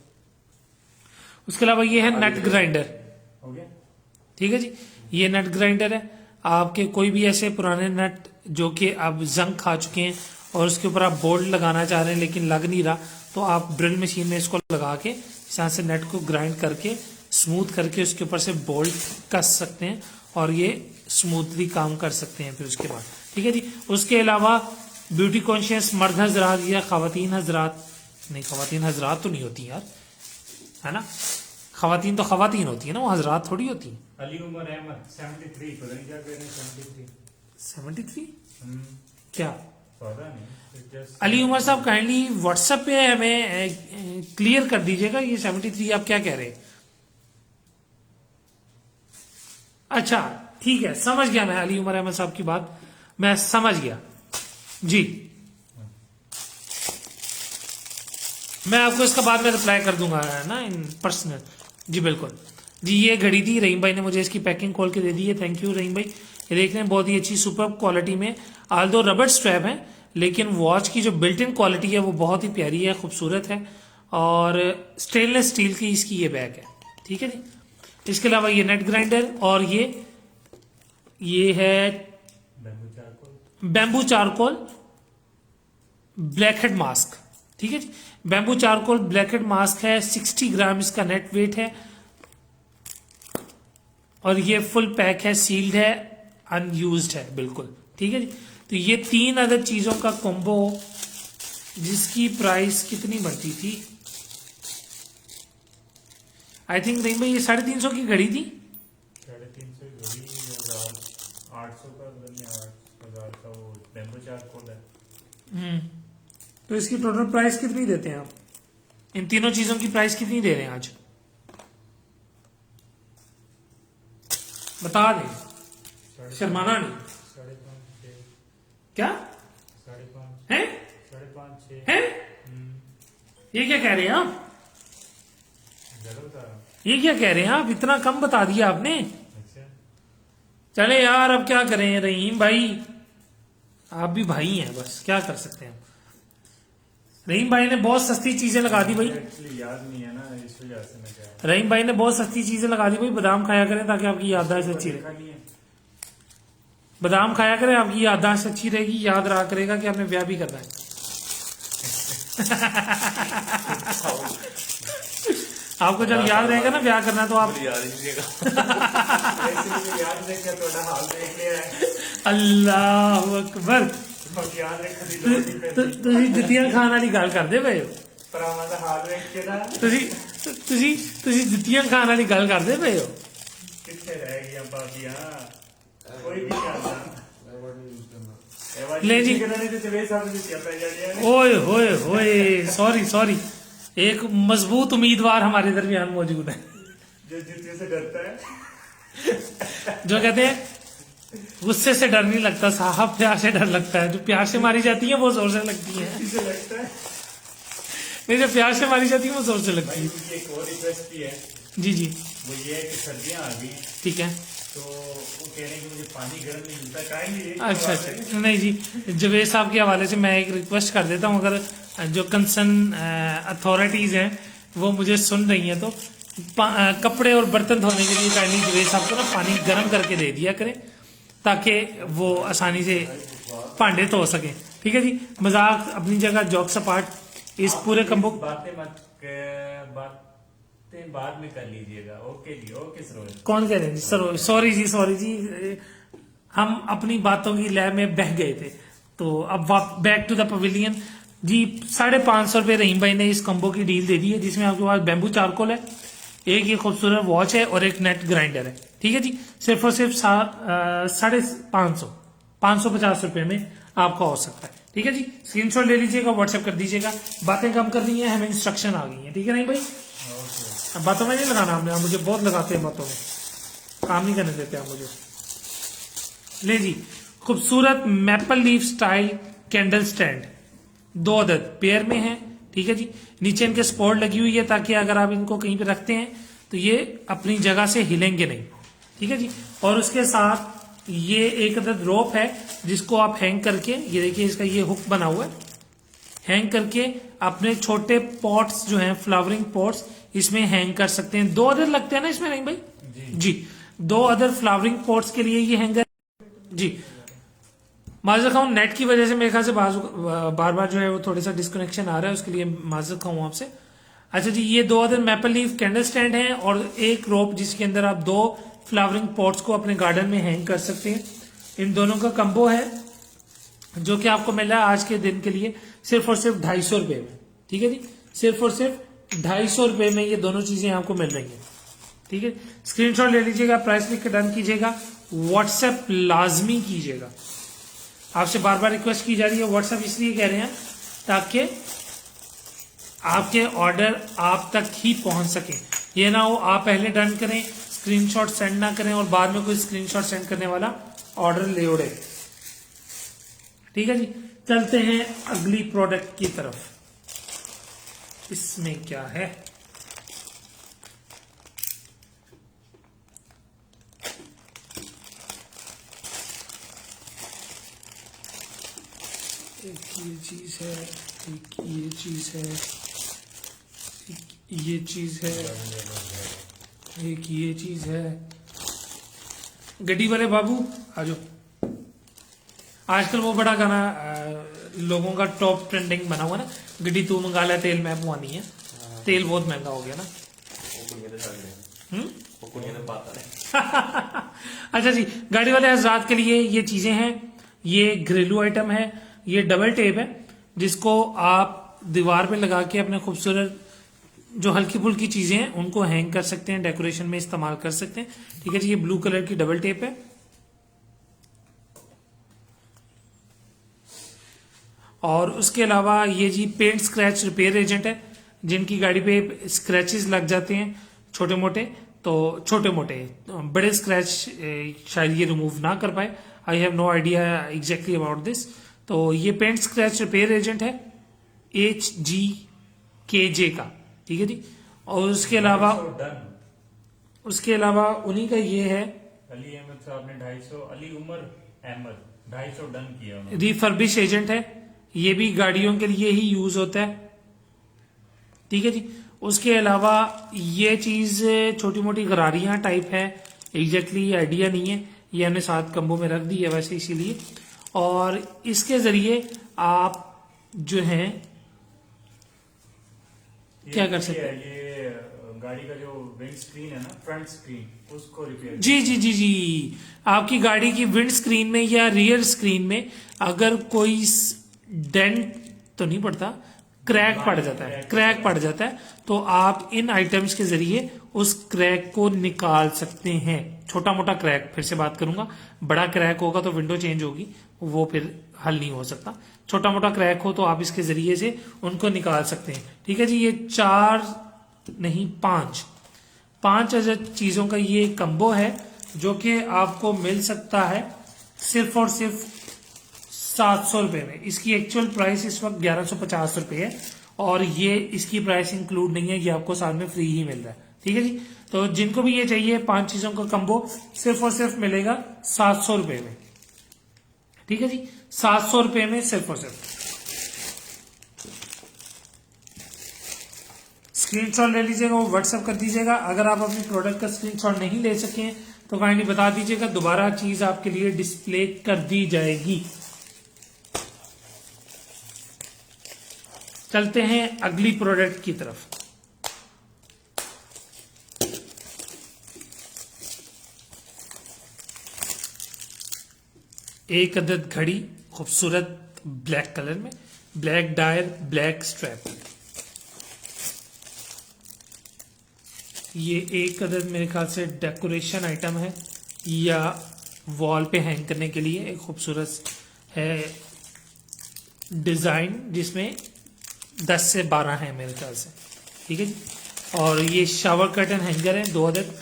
उसके अलावा ये है नट ग्राइंडर, हो गया। ठीक है जी, ये नट ग्राइंडर है। आपके कोई भी ऐसे पुराने नट जो कि अब जंग खा चुके हैं और उसके ऊपर आप बोल्ट लगाना चाह रहे हैं लेकिन लग नहीं रहा, तो आप ड्रिल मशीन में इसको लगा के इस तरह से नट को ग्राइंड करके स्मूथ करके उसके ऊपर से बोल्ट कस सकते हैं और ये स्मूथली काम कर सकते हैं फिर उसके बाद, ठीक है जी। उसके अलावा ब्यूटी कॉन्शियस मर्द हजरात या खवातीन हजरात, नहीं खवातीन हजरात तो नहीं होती यार, है ना, खवातीन तो खवातीन होती है ना, वो हजरात थोड़ी होती है। अली उमर अहमद 73, पता नहीं क्या कह रहे हैं 73। 73 हम्म, क्या? पता नहीं, just अली उमर साहब काइंडली व्हाट्सएप पे हमें क्लियर कर दीजिएगा, ये 73 आप क्या कह रहे हैं? अच्छा ठीक है, समझ गया मैं अली उमर अहमद साहब की बात, मैं समझ गया जी। मैं आपको इसका बाद में रिप्लाई कर दूंगा ना इन पर्सनल, जी बिल्कुल जी। ये घड़ी थी, रहीम भाई ने मुझे इसकी पैकिंग खोल के दे दी है, थैंक यू रहीम भाई। ये देखने में बहुत ही अच्छी सुपर क्वालिटी में, आल्दो रबड़ स्ट्रैप है लेकिन वॉच की जो बिल्ट इन क्वालिटी है वो बहुत ही प्यारी है, खूबसूरत है, और स्टेनलेस स्टील की इसकी ये बैग है, ठीक है जी। इसके अलावा ये नेट ग्राइंडर और ये है bamboo charcoal blackhead mask, ठीक है जी। Bamboo charcoal blackhead mask है, 60 ग्राम इसका नेट वेट है और ये फुल पैक है, सील्ड है, अनयूज्ड है बिल्कुल, ठीक है जी। तो ये 3 अदर चीजों का कॉम्बो जिसकी प्राइस कितनी बनती थी, आई थिंक रहीम भाई ये 350 की घड़ी थी, 350 घड़ी, 800 का 8,000 का वो बैम्बू चारकोल है। तो इसकी टोटल प्राइस कितनी देते हैं आप? इन तीनों चीजों की प्राइस कितनी दे रहे हैं आज, बता दें, शर्माना नहीं। 5.5 क्या 5.5 है? 5.5 6 है? ये क्या कह रहे हैं आप? ये क्या कह रहे हैं आप? इतना कम बता दिया आपने। अच्छा चले यार, अब क्या करें रहीम भाई, आप भी भाई हैं, बस क्या कर सकते हैं। रहीम भाई ने बहुत सस्ती चीजें लगा दी भाई, एक्चुअली याद नहीं है ना, इस वजह से मैं क्या रहीम भाई ने बहुत सस्ती चीजें लगा दी भाई। बादाम खाया करें ताकि आपकी याददाश्त अच्छी रहे, नहीं है। बादाम खाया करें, आपकी याददाश्त अच्छी रहेगी, याद रहा करेगा कि आपने ब्याह भी करना है। आपको जब याद रहेगा ना ब्याह करना, तो आप अल्लाह अकबर ਤੁਸੀਂ ਜੁੱਤੀਆਂ ਖਾਣ ਵਾਲੀ ਗੱਲ ਕਰਦੇ ਪਏ ਹੋ, ਭਰਾਵਾਂ ਦਾ ਹਾਲ ਵੇਖ ਕੇ ਨਾ ਤੁਸੀਂ ਜੁੱਤੀਆਂ ਖਾਣ ਵਾਲੀ ਗੱਲ ਕਰਦੇ ਪਏ ਹੋ। ਕਿੱਥੇ ਰਹਿ ਗਈਆਂ ਬਾਬੀਆਂ, ਕੋਈ ਵੀ ਕਰਦਾ ले जी, ओए होए होए, सॉरी सॉरी, एक मजबूत उम्मीदवार हमारे दरमियान मौजूद है जो जुत्ती से डरता है, जो कहते हैं गुस्से से डर नहीं लगता साहब, प्यार से डर लगता है। जो प्यार से मारी जाती है वो जोर से लगती है, इसे लगता है। नहीं जो प्यार से मारी जाती है वो जोर से लगती है। मुझे एक और रिक्वेस्ट भी है जी जी, वो ये है कि सर्दियां आ गई, ठीक है, तो वो कह रहे हैं कि मुझे पानी गर्म नहीं मिलता, काइंडली अच्छा अच्छा, नहीं जी जवेद साहब के हवाले से मैं एक रिक्वेस्ट कर देता हूँ, अगर जो कंसर्न अथॉरिटीज हैं वो मुझे सुन रही हैं तो कपड़े और बर्तन धोने के लिए काइंडली जवेद साहब को ना पानी गर्म करके दे दिया करें ताकि वो आसानी से भांडे धो सके, ठीक है जी। मजाक अपनी जगह, जॉक्स अपार्ट, इस पूरे कम्बो बातें बाद में कर लीजिएगा। ओके जी, ओके सरोज। कौन कह रहे हैं जी? सॉरी जी, हम अपनी बातों की लय में बह गए थे, तो अब बैक टू द पवेलियन जी। 550 रुपए रहीम भाई ने इस कम्बो की डील दे दी है, जिसमें आपके पास बैम्बू चारकोल है, एक ये खूबसूरत वॉच है और एक नेट ग्राइंडर है। ठीक है जी, सिर्फ और सिर्फ 550 रुपए में आपका हो सकता है। ठीक है जी, स्क्रीनशॉट ले लीजिएगा, व्हाट्सएप कर दीजिएगा। बातें कम कर दी हैं, हमें इंस्ट्रक्शन आ गई है। ठीक है नहीं भाई, अब बातों में नहीं लगाना हमने, आप मुझे बहुत लगाते हैं बातों में, काम नहीं करने देते आप मुझे। ले जी, खूबसूरत maple leaf style candle stand, 2 अदद पेयर में है। ठीक है जी, नीचे इनके सपोर्ट लगी हुई है ताकि अगर आप इनको कहीं पे रखते हैं तो ये अपनी जगह से हिलेंगे नहीं। ठीक है जी, और उसके साथ ये एक अदद रोप है जिसको आप हैंग करके, ये देखिए इसका ये हुक बना हुआ है, हैंग करके अपने छोटे पॉट्स जो हैं, फ्लावरिंग पॉट्स, इसमें हैंग कर सकते हैं। 2 अदर लगते हैं ना इसमें, नहीं भाई जी 2 अदर फ्लावरिंग पॉट्स के लिए ये हैंगर जी। माजर खाऊं, नेट की वजह से मेरे ख्याल से बार बार जो है वो थोड़ा सा डिस्कनेक्शन आ रहा है, उसके लिए माजर खाऊं आपसे। अच्छा जी, ये 2 other maple leaf candle stand है और एक रोप जिसके अंदर आप 2 फ्लावरिंग पॉट्स को अपने गार्डन में हैंग कर सकते हैं। इन दोनों का कंबो है जो कि आपको मिल रहा है आज के दिन के लिए सिर्फ और सिर्फ 250 रुपए में। ठीक है जी, सिर्फ और सिर्फ 250 रुपए में ये दोनों चीजें आपको मिल रही हैं। ठीक है, स्क्रीनशॉट ले लीजिएगा, प्राइस लिख के डन कीजिएगा, व्हाट्सएप लाजमी कीजिएगा। आपसे बार बार रिक्वेस्ट की जा रही है, व्हाट्सएप इसलिए कह रहे हैं ताकि आपके ऑर्डर आप तक ही पहुंच सके। ये ना हो आप पहले डन करें, स्क्रीनशॉट सेंड ना करें और बाद में कोई स्क्रीनशॉट सेंड करने वाला ऑर्डर ले उड़े। ठीक है जी, चलते हैं अगली प्रोडक्ट की तरफ। इसमें क्या है, एक ये चीज है, एक ये चीज है, एक ये चीज है, एक ये चीज है। गड्डी वाले बाबू आ जाओ। आजकल वो बड़ा गाना लोगों का टॉप ट्रेंडिंग बना हुआ ना, गड्डी तू मंगा ले तेल मैं पुआनी है। तेल बहुत महंगा हो गया ना। अच्छा जी, गाड़ी वाले हजरात के लिए ये चीजें हैं, ये घरेलू आइटम है, ये डबल टेप है जिसको आप दीवार पे लगा के अपने खूबसूरत जो हल्की फुल्की चीजें हैं उनको हैंग कर सकते हैं, डेकोरेशन में इस्तेमाल कर सकते हैं। ठीक है जी, ये ब्लू कलर की डबल टेप है। और उसके अलावा ये जी पेंट स्क्रैच रिपेयर एजेंट है, जिनकी गाड़ी पे स्क्रैचेस लग जाते हैं छोटे मोटे, तो छोटे मोटे बड़े स्क्रैच शायद ये रिमूव ना कर पाए। I have no idea exactly about this. तो ये पेंट स्क्रैच रिपेयर एजेंट है HGKJ का। ठीक है जी, और उसके अलावा उन्हीं का ये है अली अहमद साहब ने 250, अली उमर अहमद 250 डन किया उन्होंने। रिफर्बिश एजेंट है, ये भी गाड़ियों के लिए ही यूज होता है। ठीक है जी, उसके अलावा ये चीज छोटी मोटी गरारियां टाइप है, एग्जैक्टली आइडिया नहीं है, ये हमने साथ कंबो में रख दी है वैसे इसीलिए। और इसके जरिए आप जो है क्या कर सकते हैं, ये गाड़ी का जो विंड स्क्रीन है ना, फ्रंट स्क्रीन, उसको रिपेयर। जी जी जी जी, आपकी गाड़ी की विंड स्क्रीन में या रियर स्क्रीन में अगर कोई डेंट तो नहीं पड़ता, क्रैक पड़ जाता है, क्रैक पड़ जाता है, तो आप इन आइटम्स के जरिए उस क्रैक को निकाल सकते हैं। छोटा मोटा क्रैक, फिर से बात करूंगा, बड़ा क्रैक होगा तो विंडो चेंज होगी, वो फिर हल नहीं हो सकता। छोटा मोटा क्रैक हो तो आप इसके जरिए से उनको निकाल सकते हैं। ठीक है जी, ये 4 नहीं 5 चीजों का ये कंबो है जो कि आपको मिल सकता है सिर्फ और सिर्फ 700 रुपए में। इसकी एक्चुअल प्राइस इस वक्त 1150 रुपए है और ये इसकी प्राइस इंक्लूड नहीं है, ये आपको साथ में फ्री ही मिल रहा है। ठीक है जी, तो जिनको भी ये चाहिए 5 चीजों का कंबो सिर्फ और सिर्फ मिलेगा 700 रुपए में। ठीक है जी, 700 रुपए में सिर्फ और सिर्फ। स्क्रीनशॉट ले लीजिएगा, वो व्हाट्सएप कर दीजिएगा। अगर आप अपने प्रोडक्ट का स्क्रीनशॉट नहीं ले सके हैं तो काइंडली बता दीजिएगा, दोबारा चीज आपके लिए डिस्प्ले कर दी जाएगी। चलते हैं अगली प्रोडक्ट की तरफ। एक अदद घड़ी खूबसूरत ब्लैक कलर में, ब्लैक डायल ब्लैक स्ट्रैप। ये एक अदद मेरे ख्याल से डेकोरेशन आइटम है या वॉल पे हैंग करने के लिए एक खूबसूरत है डिजाइन, जिसमें 10 से 12 है मेरे ख्याल से, ठीक है जी। और ये शावर कर्टन हैंगर है, 2 अदद,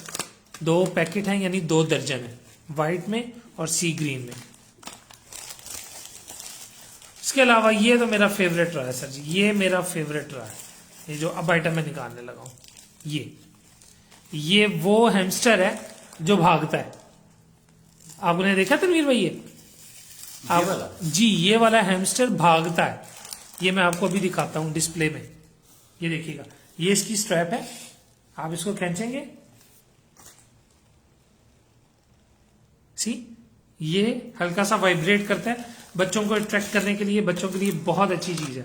2 पैकेट हैं, यानी 2 दर्जन है, वाइट में और सी ग्रीन में। इसके अलावा ये तो मेरा फेवरेट रहा है सर जी, ये मेरा फेवरेट रहा है, ये जो अब आइटम मैं निकालने लगा हूं, ये वो हैमस्टर है जो भागता है। आपने देखा तनवीर भाई ये वाला? जी, ये वाला हैमस्टर भागता है। ये मैं आपको अभी दिखाता हूं डिस्प्ले में, ये देखिएगा, ये इसकी स्ट्रैप है, आप इसको खींचेंगे, सी ये हल्का सा वाइब्रेट करता है, बच्चों को अट्रैक्ट करने के लिए, बच्चों के लिए बहुत अच्छी चीज है।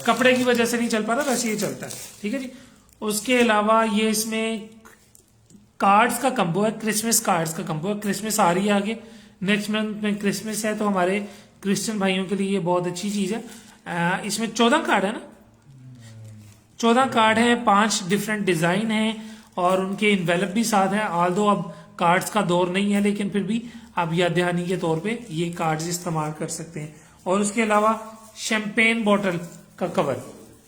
कपड़े की वजह से नहीं चल पा रहा, वैसे ये चलता है, ठीक है जी। उसके अलावा ये इसमें कार्ड्स का कंबो है, क्रिसमस कार्ड्स का कंबो है। क्रिसमस आ रही है आगे, नेक्स्ट मंथ में क्रिसमस है, तो हमारे क्रिश्चियन भाइयों के लिए ये बहुत अच्छी चीज है। इसमें 14 कार्ड है ना, 14 कार्ड है, 5 डिफरेंट डिजाइन है और उनके इन्वेलप भी साथ है। ऑल्दो अब कार्ड्स का दौर नहीं है, लेकिन फिर भी आप याद दहानी के तौर पे ये कार्ड्स इस्तेमाल कर सकते हैं। और उसके अलावा शैंपेन बोतल का कवर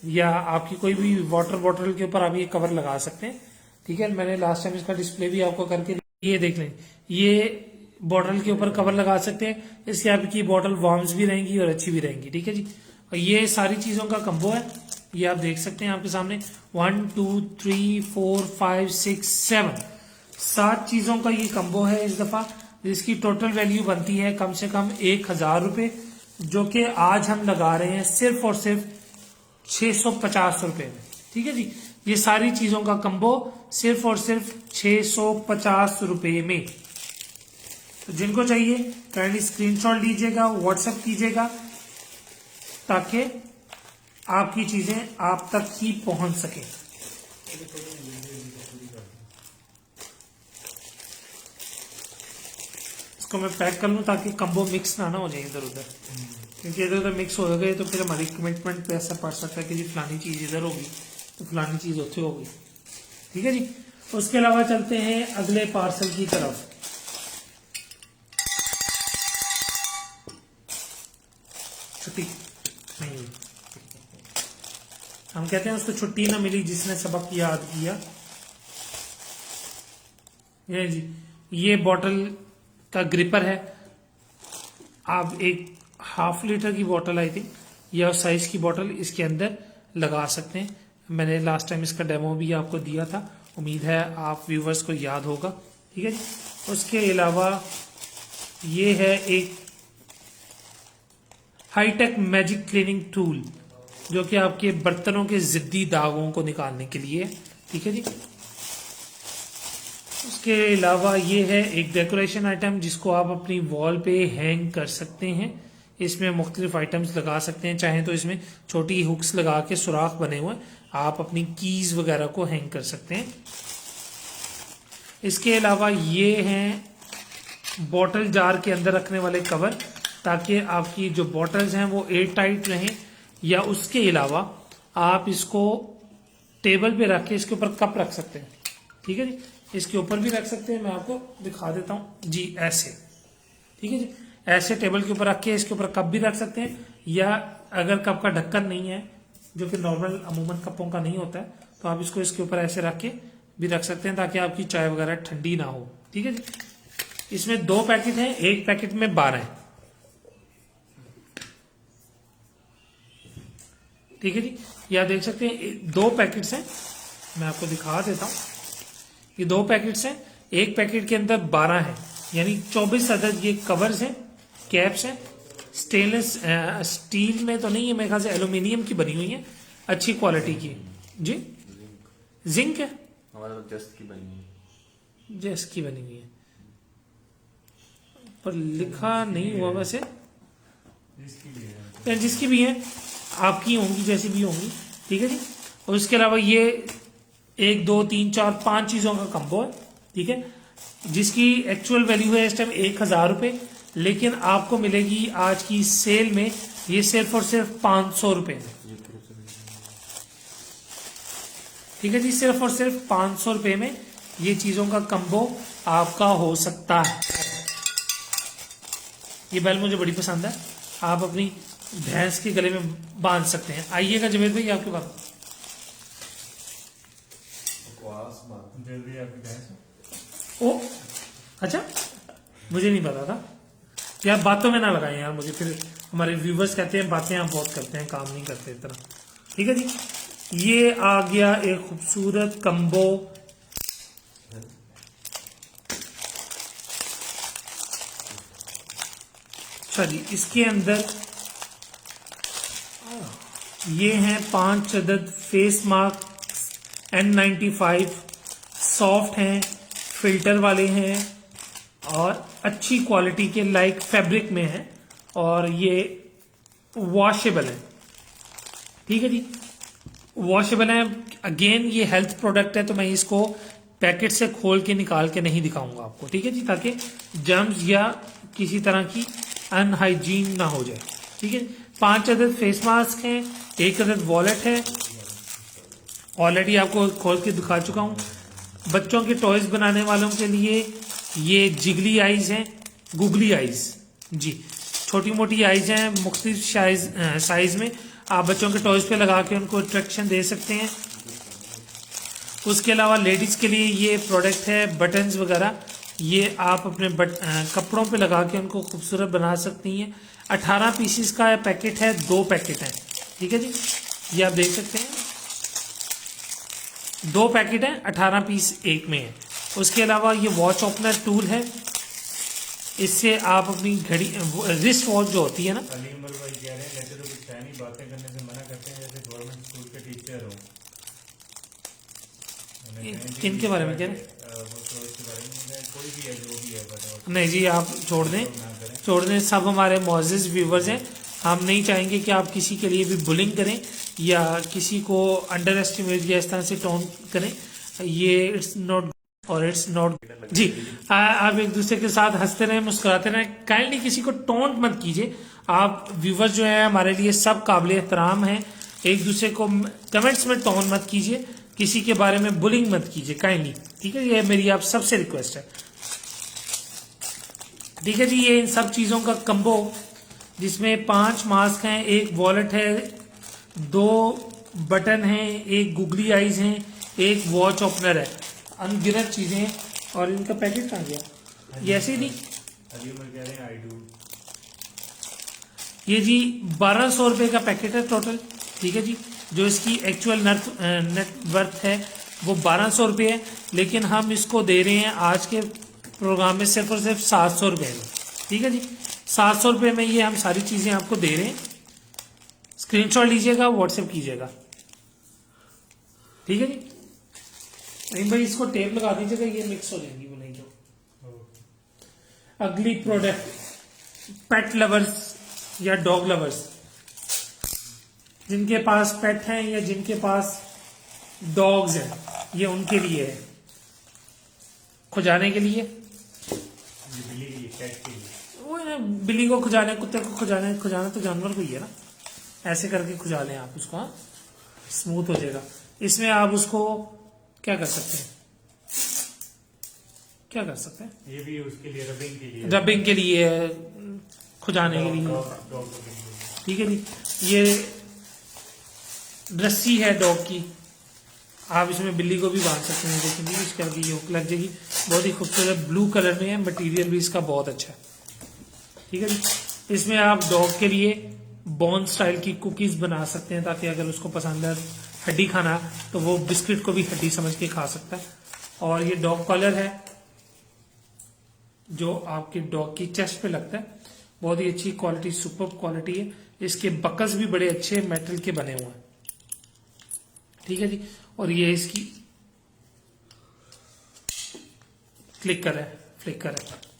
या आपकी कोई भी वाटर बोतल के ऊपर आप ये कवर लगा सकते हैं, ठीक है। मैंने लास्ट टाइम इसका डिस्प्ले भी आपको करके, ये देख लें, ये बॉटल के ऊपर कवर लगा सकते हैं, इससे आपकी बॉटल वार्म्स भी रहेंगी और अच्छी भी रहेंगी, ठीक है जी। और ये सारी चीजों का कंबो है, ये आप देख सकते हैं आपके सामने, 1 2 3 4 5 6 7 चीजों का ये कंबो है इस दफा, जिसकी टोटल वैल्यू बनती है कम से कम 1000 रुपए, जो कि आज हम लगा रहे हैं सिर्फ और सिर्फ 650 रुपए में, ठीक है जी। ये सारी चीजों का कंबो सिर्फ और सिर्फ 650 रुपए में। तो जिनको चाहिए काइंडली स्क्रीनशॉट लीजिएगा, व्हाट्सएप कीजिएगा, ताकि आपकी चीजें आप तक ही पहुंच सके। इसको मैं पैक कर लूं ताकि कंबो मिक्स ना हो जाए इधर उधर, क्योंकि इधर उधर मिक्स हो गए तो फिर हमारी कमिटमेंट पे ऐसा पड़ सकता है कि जी फलानी चीज इधर होगी तो फलानी चीज उधर होगी, ठीक है जी। उसके अलावा चलते हैं अगले पार्सल की तरफ। छुट्टी नहीं, हम कहते हैं उसको छुट्टी ना मिली जिसने सबक याद किया। ये जी, ये बॉटल का ग्रिपर है, आप एक ½ लीटर की बॉटल आई थिंक या साइज की बॉटल इसके अंदर लगा सकते हैं। मैंने लास्ट टाइम इसका डेमो भी आपको दिया था, उम्मीद है आप व्यूवर्स को याद होगा, ठीक है जी। उसके अलावा ये है एक हाईटेक मैजिक क्लीनिंग टूल, जो कि आपके बर्तनों के जिद्दी दागों को निकालने के लिए, ठीक है जी। उसके अलावा ये है एक डेकोरेशन आइटम, जिसको आप अपनी वॉल पे हैंग कर सकते हैं। इसमें मुख्तलिफ आइटम्स लगा सकते हैं, चाहे तो इसमें छोटी हुक्स लगा के सुराख बने हुए आप अपनी कीज वगैरह को हैंग कर सकते हैं। इसके अलावा ये हैं बॉटल जार के अंदर रखने वाले कवर, ताकि आपकी जो बॉटल्स हैं वो एयर टाइट रहें, या उसके अलावा आप इसको टेबल पे रख के इसके ऊपर कप रख सकते हैं, ठीक है जी। इसके ऊपर भी रख सकते हैं, मैं आपको दिखा देता हूं जी, ऐसे, ठीक है जी। ऐसे टेबल के ऊपर रख के इसके ऊपर कप भी रख सकते हैं, या अगर कप का ढक्कन नहीं है, जो कि नॉर्मल अमूमन कपों का नहीं होता है, तो आप इसको इसके ऊपर ऐसे रख के भी रख सकते हैं, ताकि आपकी चाय वगैरह ठंडी ना हो, ठीक है जी। इसमें 2 पैकेट हैं, एक पैकेट में 12 है, ठीक है जी। ये आप देख सकते हैं 2 पैकेट्स हैं, मैं आपको दिखा देता हूं। ये 2 पैकेट्स हैं, एक पैकेट के अंदर 12 है, यानी 24 अदद ये कवर्स हैं, कैप्स हैं। स्टेनलेस स्टील में तो नहीं है, मेरे ख्याल से एल्यूमिनियम की बनी हुई है, अच्छी क्वालिटी की जी। जिंक है, हमारा तो जस्ट की बनी है, जस्ट की बनी हुई है, पर लिखा नहीं हुआ वैसे, जिसकी भी है आपकी होंगी, जैसी भी होंगी, ठीक है जी। और इसके अलावा ये 1 2 3 4 5 चीजों का कंबो है, ठीक है, जिसकी एक्चुअल वैल्यू है इस टाइम 1000 रुपए, लेकिन आपको मिलेगी आज की सेल में ये सिर्फ और सिर्फ 500 रुपए में, ठीक है जी, सिर्फ और सिर्फ 500 रुपए में ये चीजों का कंबो आपका हो सकता है। ये बेल मुझे बड़ी पसंद है, आप अपनी भैंस के गले में बांध सकते हैं। आइएगा जवेद भाई आपके पास। बकवास बात। जल्दी आपकी भैंस। ओ अच्छा, मुझे नहीं पता था यार, बातों में ना लगाएं यार मुझे, फिर हमारे व्यूवर्स कहते हैं बातें आप बहुत करते हैं, काम नहीं करते इतना। ठीक है जी, ये आ गया एक खूबसूरत कंबो। अच्छा जी, इसके अंदर ये हैं 5 अदद फेस मास्क N95, सॉफ्ट हैं, फिल्टर वाले हैं और अच्छी क्वालिटी के लाइक फैब्रिक में हैं और ये वॉशेबल है। ठीक है जी, वॉशेबल है। अगेन ये हेल्थ प्रोडक्ट है तो मैं इसको पैकेट से खोल के निकाल के नहीं दिखाऊंगा आपको। ठीक है जी, ताकि जर्म्स या किसी तरह की अनहाइजीन ना हो जाए। ठीक है, 5 अदद फेस मास्क हैं, 1 अदद वॉलेट है, ऑलरेडी आपको खोल के दिखा चुका हूं। बच्चों के टॉयज बनाने वालों के लिए ये जिगली आइज हैं, गुगली आइज जी, छोटी मोटी आइज हैं, मुख्तलिफ साइज में। आप बच्चों के टॉयज पे लगा के उनको अट्रैक्शन दे सकते हैं। उसके अलावा लेडीज के लिए ये प्रोडक्ट है, बटन्स वगैरह, ये आप अपने कपड़ों पे लगा के उनको खूबसूरत बना सकती हैं। 18 पीसीस का पैकेट है, 2 पैकेट हैं। ठीक है जी, ये आप देख सकते हैं, 2 पैकेट हैं, 18 पीस एक में है। उसके अलावा ये वॉच ओपनर टूल है, इससे आप अपनी घड़ी रिस्ट वॉच जो होती है ना, अली उमर भाई कह रहे हैं वैसे तो कुछ है नहीं, बातें करने से मना करते हैं जैसे गवर्नमेंट स्कूल के टीचर हो। किन के बारे में कह रहे हैं? वो तो इसके बारे में कोई भी है जो भी है बताओ। नहीं जी, आप छोड़ दें, ना करें। छोड़ दें, सब हमारे मोअज़्ज़िज़ व्यूवर्स हैं। हम नहीं चाहेंगे कि आप किसी के लिए भी बुलिंग करें या किसी को अंडर एस्टिमेट या इस तरह से टोन करें। ये इट्स नॉट और इट्स नॉट जी। आप एक दूसरे के साथ हंसते रहें, मुस्कुराते रहें, काइंडली किसी को टोंट मत कीजिए। आप व्यूवर्स जो है हमारे लिए सब काबिल एहतराम हैं, एक दूसरे को कमेंट्स में टोन मत कीजिए, किसी के बारे में बुलिंग मत कीजिए काइंडली। ठीक है, ये मेरी आप सबसे रिक्वेस्ट है। ठीक है जी, ये इन सब चीजों का कंबो जिसमें 5 मास्क हैं, 1 वॉलेट है, 2 बटन हैं, 1 गुगली आइज हैं, 1 वॉच ओपनर है, अनगिनत चीजें हैं। और इनका पैकेट कहाँ गया? ये ऐसे ही नहीं, अली उमर कह रहे हैं आई डू। ये जी 1200 रुपए का पैकेट है टोटल। ठीक है जी, जो इसकी एक्चुअल नेट वर्थ है वो 1200 रुपये है, लेकिन हम इसको दे रहे हैं आज के प्रोग्राम में सिर्फ और सिर्फ 700 रुपये में। ठीक है जी, 700 रुपये में ये हम सारी चीजें आपको दे रहे हैं। स्क्रीनशॉट लीजिएगा, व्हाट्सएप कीजिएगा। ठीक है जी, नहीं भाई इसको टेप लगा दीजिएगा, ये मिक्स हो जाएंगी वो नहीं तो। अगली प्रोडक्ट, पेट लवर्स या डॉग लवर्स, जिनके पास पेट हैं या जिनके पास डॉग्स हैं, ये उनके लिए है। खुजाने के लिए, बिल्ली के लिए, कैट के लिए। वो है ना, बिल्ली को खुजाने, कुत्ते को खुजाने, खुजाना तो जानवर को ही है ना, ऐसे करके खुजा लें आप उसको, हाँ स्मूथ हो जाएगा। इसमें आप उसको क्या कर सकते हैं, क्या कर सकते हैं, ये भी उसके लिए रबिंग के लिए, रबिंग के लिए, खुजाने के लिए। डॉग रबिंग के लिए। ठीक है जी, ये रस्सी है डॉग की, आप इसमें बिल्ली को भी बांध सकते हैं। देखेंगे इसके आगे ये हुक लग जाएगी, बहुत ही खूबसूरत ब्लू कलर में है, मटेरियल भी इसका बहुत अच्छा है। ठीक है जी, इसमें आप डॉग के लिए बोन स्टाइल की कुकीज बना सकते हैं, ताकि अगर उसको पसंद है हड्डी खाना तो वो बिस्किट को भी हड्डी समझ के खा सकता है। और ये डॉग कॉलर है जो आपके डॉग की चेस्ट पे लगता है, बहुत ही अच्छी क्वालिटी, सुपर क्वालिटी है। इसके बकस भी बड़े अच्छे मेटल के बने हुए हैं। ठीक है जी, और ये इसकी फ्लिकर है,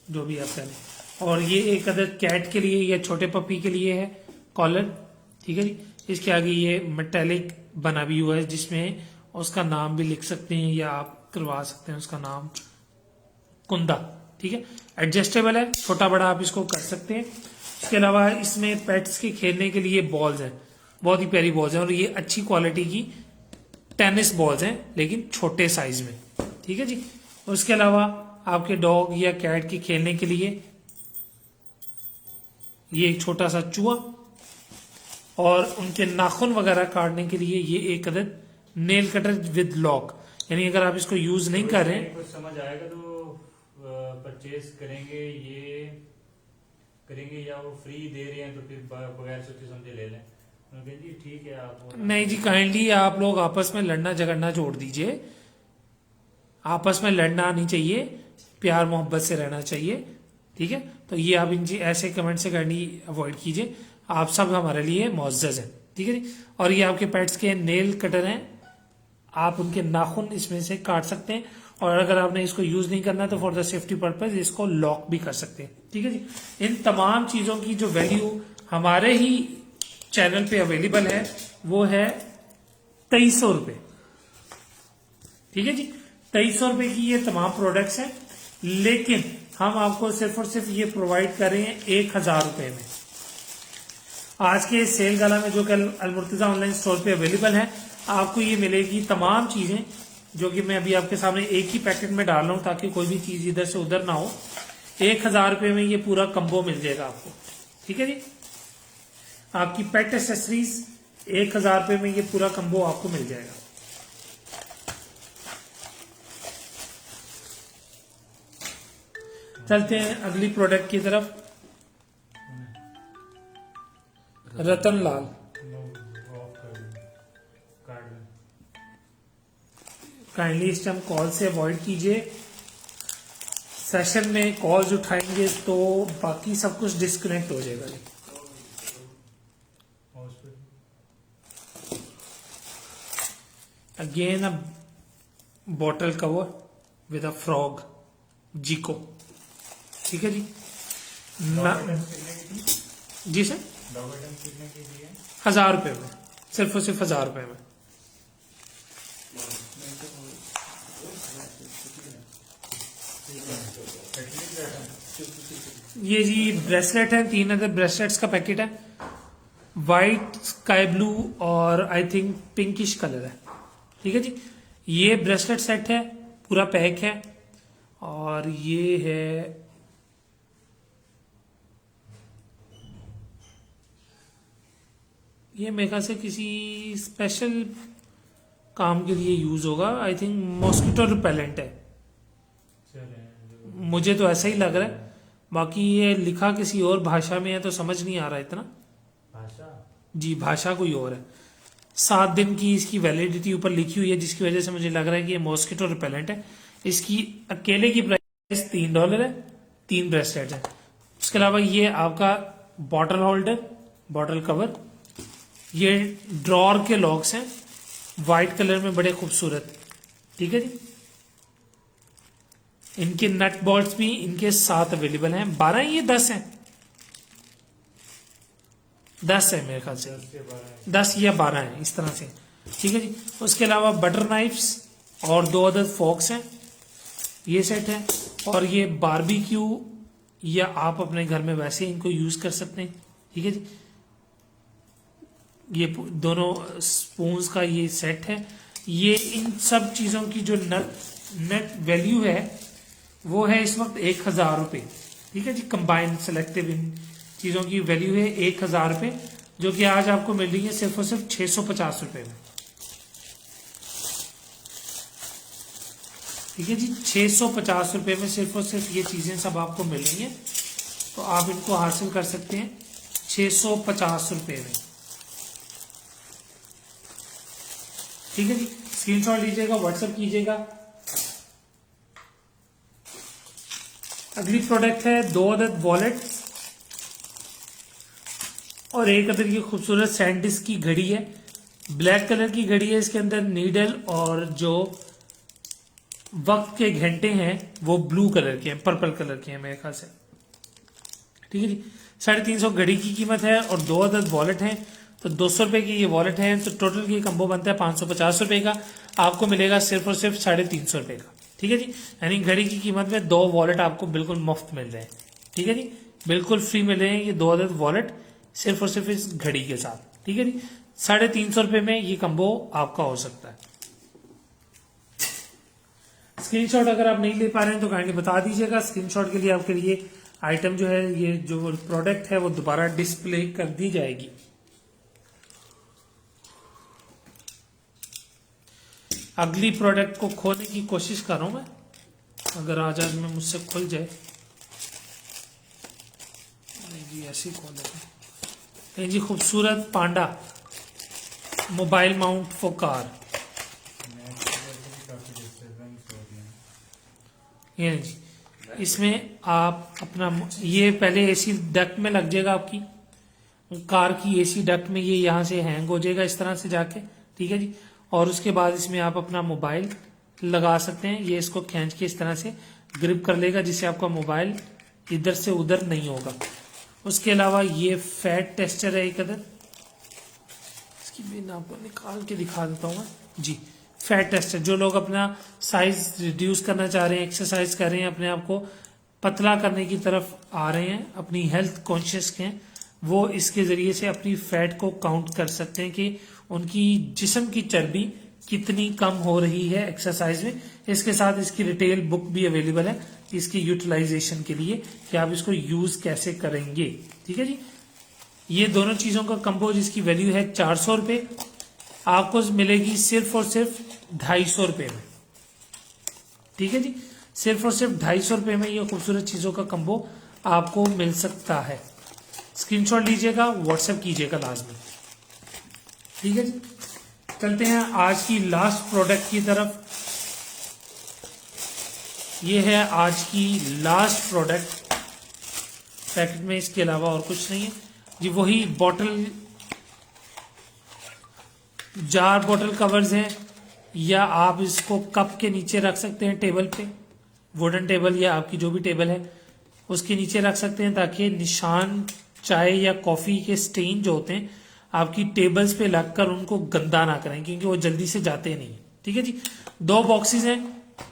जो भी आप करें। और ये एक अदर कैट के लिए या छोटे पपी के लिए है कॉलर। ठीक है जी, इसके आगे ये मेटेलिक बना भी हुआ है, जिसमें उसका नाम भी लिख सकते हैं या आप करवा सकते हैं उसका नाम, कुंदा। ठीक है, एडजस्टेबल है, छोटा बड़ा आप इसको कर सकते हैं। इसके अलावा इसमें पेट्स के खेलने के लिए बॉल्स हैं, बहुत ही प्यारी बॉल्स हैं, और ये अच्छी क्वालिटी की टेनिस बॉल्स हैं लेकिन छोटे साइज में, ठीक है जी। उसके अलावा आपके डॉग या कैट के खेलने के लिए ये एक छोटा सा चूहा, और उनके नाखून वगैरह काटने के लिए ये एक अदद नेल कटर विद लॉक, यानी अगर आप इसको यूज नहीं कर रहे हैं, कुछ समझ आएगा तो परचेज करेंगे, ये करेंगे या वो फ्री दे रहे हैं तो फिर बगैर सोचे समझे ले लें। उन्होंने कहा, जी ठीक है आप नहीं जी, काइंडली आप लोग आपस में लड़ना झगड़ना छोड़ दीजिए। आपस में लड़ना नहीं चाहिए, प्यार मोहब्बत से रहना चाहिए, ठीक है। तो ये आप इन ऐसे कमेंट से करनी अवॉइड कीजिए। आप सब हमारे लिए मुअज़्ज़ज़ हैं, ठीक है जी। और ये आपके पेट्स के नेल कटर हैं, आप उनके नाखून इसमें से काट सकते हैं, और अगर आपने इसको यूज नहीं करना तो फॉर द सेफ्टी पर्पज इसको लॉक भी कर सकते हैं, ठीक है जी। इन तमाम चीजों की जो वैल्यू हमारे ही चैनल पे अवेलेबल है वो है 2300 रुपए, ठीक है जी। 2300 रुपए की ये तमाम प्रोडक्ट्स हैं, लेकिन हम आपको सिर्फ और सिर्फ ये प्रोवाइड कर रहे हैं 1000 रुपए में। आज के सेल गाला में जो कि अलमुर्तजा ऑनलाइन स्टोर पे अवेलेबल है, आपको ये मिलेगी तमाम चीजें, जो कि मैं अभी आपके सामने एक ही पैकेट में डाल रहा हूं ताकि कोई भी चीज इधर से उधर ना हो। 1000 रुपए में ये पूरा कंबो मिल जाएगा आपको, ठीक है जी। आपकी पेट एसेसरीज 1000 रुपए में ये पूरा कंबो आपको मिल जाएगा। चलते हैं अगली प्रोडक्ट की तरफ। रतन लाल, काइंडली इस टाइम कॉल से अवॉइड कीजिए। सेशन में कॉल्स उठाएंगे तो बाकी सब कुछ डिस्कनेक्ट हो जाएगा जी। Again a bottle cover with a frog जीको, ठीक है जी। जी सर, 1000 रुपए में, सिर्फ और सिर्फ 1000 रुपए में। ये जी ब्रेसलेट है, 3 अदर ब्रेसलेट्स का पैकेट है, वाइट, स्काई ब्लू और आई थिंक पिंकिश कलर है, ठीक है जी। ये ब्रेसलेट सेट है, पूरा पैक है, और ये है ये मेरे ख्याल से किसी स्पेशल काम के लिए यूज होगा, आई थिंक मॉस्किटो रिपेलेंट है, मुझे तो ऐसा ही लग रहा है। बाकी ये लिखा किसी और भाषा में है तो समझ नहीं आ रहा इतना। भाषा जी, भाषा कोई और है। 7 दिन की इसकी वैलिडिटी ऊपर लिखी हुई है, जिसकी वजह से मुझे लग रहा है कि ये मॉस्किटो रिपेलेंट है। इसकी अकेले की प्राइस $3 है, 3 ब्रेसलेट है। उसके अलावा ये आपका बॉटल होल्डर, बॉटल कवर, ये ड्रॉर के लॉक्स हैं, व्हाइट कलर में बड़े खूबसूरत, ठीक है जी। इनके नट बॉल्ट्स भी इनके साथ अवेलेबल हैं। 12 ये 10 हैं, 10 है मेरे ख्याल से, 10 या 12 है इस तरह से, ठीक है जी। उसके अलावा बटर नाइफ्स और 2 अदर फोक्स हैं, ये सेट है। और ये बारबेक्यू या आप अपने घर में वैसे इनको यूज कर सकते हैं, ठीक है जी। ये दोनों स्पून्स का ये सेट है। ये इन सब चीजों की जो नेट वैल्यू है वो है इस वक्त 1000 रुपए, ठीक है जी। कंबाइंड सेलेक्टिव इन चीजों की वैल्यू है 1000 रुपए, जो कि आज आपको मिल रही है सिर्फ और सिर्फ 650 रुपए में, ठीक है जी। 650 रुपए में सिर्फ और सिर्फ ये चीजें सब आपको मिल रही हैं, तो आप इनको हासिल कर सकते हैं 650 रुपए में, ठीक है जी। स्क्रीनशॉट लीजिएगा, व्हाट्सएप कीजिएगा। अगली प्रोडक्ट है 2 अदद वॉलेट और 1 अदद की खूबसूरत सैंडिस्क की घड़ी है। ब्लैक कलर की घड़ी है, इसके अंदर नीडल और जो वक्त के घंटे हैं वो ब्लू कलर के हैं, पर्पल कलर के हैं मेरे ख्याल से, ठीक है जी। 350 घड़ी की कीमत है और 2 अदद वॉलेट हैं, तो 200 रुपए की ये वॉलेट है, तो टोटल ये कंबो बनता है 550 रुपए का। आपको मिलेगा सिर्फ और सिर्फ 350 रुपए का, ठीक है जी। यानी घड़ी की कीमत में 2 वॉलेट आपको बिल्कुल मुफ्त मिल रहे हैं, ठीक है जी, बिल्कुल फ्री मिल रहे हैं ये 2 अदद वॉलेट सिर्फ और सिर्फ इस घड़ी के साथ, ठीक है जी। 350 रुपए में ये कंबो आपका हो सकता है। स्क्रीनशॉट अगर आप नहीं ले पा रहे हैं तो काइंडली बता दीजिएगा। स्क्रीनशॉट के लिए आपके लिए आइटम जो है, ये जो प्रोडक्ट है वो दोबारा डिस्प्ले कर दी जाएगी। अगली प्रोडक्ट को खोलने की कोशिश कर रहा हूं मैं, अगर आज में मुझसे खुल जाए। नहीं जी, ऐसे ही खोल लेते हैं। ये जी खूबसूरत पांडा मोबाइल माउंट फॉर कार। ये नहीं जी, इसमें आप अपना, ये पहले एसी डक्ट में लग जाएगा आपकी कार की एसी डक्ट में, ये यहाँ से हैंग हो जाएगा इस तरह से जाके, ठीक है जी। और उसके बाद इसमें आप अपना मोबाइल लगा सकते हैं। ये इसको खींच के इस तरह से ग्रिप कर लेगा, जिससे आपका मोबाइल इधर से उधर नहीं होगा। उसके अलावा ये फैट टेस्टर है एक अदर, इसकी भी आपको निकाल के दिखा देता हूँ जी। फैट टेस्टर, जो लोग अपना साइज रिड्यूस करना चाह रहे हैं, एक्सरसाइज कर रहे हैं, अपने आप को पतला करने की तरफ आ रहे हैं, अपनी हेल्थ कॉन्शियस के हैं, वो इसके जरिए से अपनी फैट को काउंट कर सकते हैं कि उनकी जिस्म की चर्बी कितनी कम हो रही है एक्सरसाइज में। इसके साथ इसकी रिटेल बुक भी अवेलेबल है इसकी यूटिलाइजेशन के लिए, कि आप इसको यूज कैसे करेंगे, ठीक है जी। ये दोनों चीजों का कंबो जिसकी वैल्यू है 400 रुपए, आपको मिलेगी सिर्फ और सिर्फ 250 रुपए में, ठीक है जी। सिर्फ और सिर्फ 250 रुपए में ये खूबसूरत चीजों का कंबो आपको मिल सकता है। स्क्रीनशॉट लीजिएगा, व्हाट्सएप कीजिएगा लाजमी, ठीक है जी। चलते हैं आज की लास्ट प्रोडक्ट की तरफ। ये है आज की लास्ट प्रोडक्ट पैकेट में, इसके अलावा और कुछ नहीं है जी। वही बॉटल, जार बॉटल कवर्स हैं, या आप इसको कप के नीचे रख सकते हैं, टेबल पे, वुडन टेबल या आपकी जो भी टेबल है उसके नीचे रख सकते हैं, ताकि निशान चाय या कॉफी के स्टेन जो होते हैं आपकी टेबल्स पे लगकर उनको गंदा ना करें, क्योंकि वो जल्दी से जाते नहीं, ठीक है जी। 2 बॉक्सेस हैं,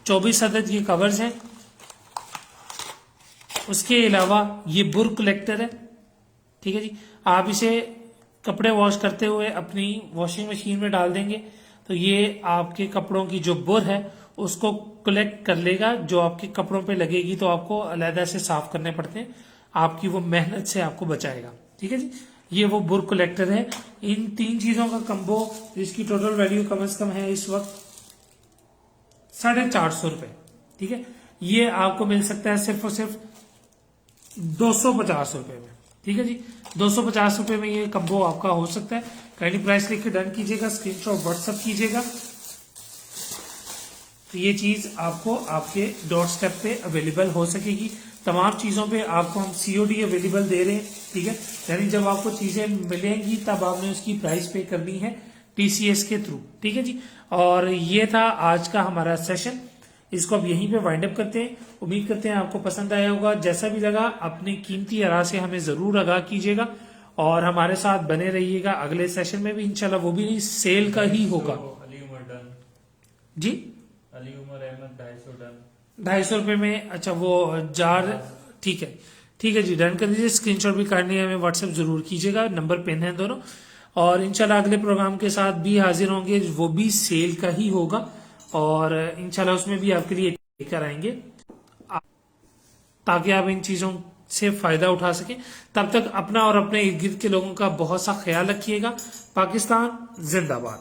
24 अदद ये कवर्स हैं। उसके अलावा ये बुर कलेक्टर है, ठीक है जी। आप इसे कपड़े वॉश करते हुए अपनी वॉशिंग मशीन में डाल देंगे तो ये आपके कपड़ों की जो बुर है उसको कलेक्ट कर लेगा, जो आपके कपड़ों पे लगेगी तो आपको अलहदा से साफ करने पड़ते हैं, आपकी वो मेहनत से आपको बचाएगा, ठीक है जी। ये वो बुर कलेक्टर है। इन 3 चीजों का कंबो जिसकी टोटल वैल्यू कम से कम है इस वक्त 450 रुपए, ठीक है। ये आपको मिल सकता है सिर्फ और सिर्फ 250 रुपए में, ठीक है जी। 250 रुपए में ये कंबो आपका हो सकता है। काइंडली प्राइस लिख के डन कीजिएगा, स्क्रीनशॉट व्हाट्सएप कीजिएगा, तो ये चीज आपको आपके डोर स्टेप पे अवेलेबल हो सकेगी। तमाम चीजों पे आपको हम सीओडी अवेलेबल दे रहे हैं, ठीक है। यानी जब आपको चीजें मिलेंगी तब आपने उसकी प्राइस पे करनी है टीसीएस के थ्रू, ठीक है जी। और ये था आज का हमारा सेशन, इसको अब यहीं पे वाइंड अप करते हैं। उम्मीद करते हैं आपको पसंद आया होगा। जैसा भी लगा अपनी कीमती आरा से हमें जरूर आगाह कीजिएगा और हमारे साथ बने रहिएगा। अगले सेशन में भी इंशाल्लाह, वो भी सेल का ही होगा। अली उमर डन जी, अली उमर अहमद 250 डन, 250 रुपए में। अच्छा, वो जार, ठीक है, ठीक है जी, डन कर दीजिए। स्क्रीनशॉट भी काटनी है, हमें व्हाट्सएप जरूर कीजिएगा, नंबर पेन है दोनों। और इंशाल्लाह अगले प्रोग्राम के साथ भी हाजिर होंगे, वो भी सेल का ही होगा और इंशाल्लाह उसमें भी आपके लिए लेकर आएंगे ताकि आप इन चीजों से फायदा उठा सकें। तब तक अपना और अपने इर्द गिर्द के लोगों का बहुत सा ख्याल रखिएगा। पाकिस्तान जिंदाबाद।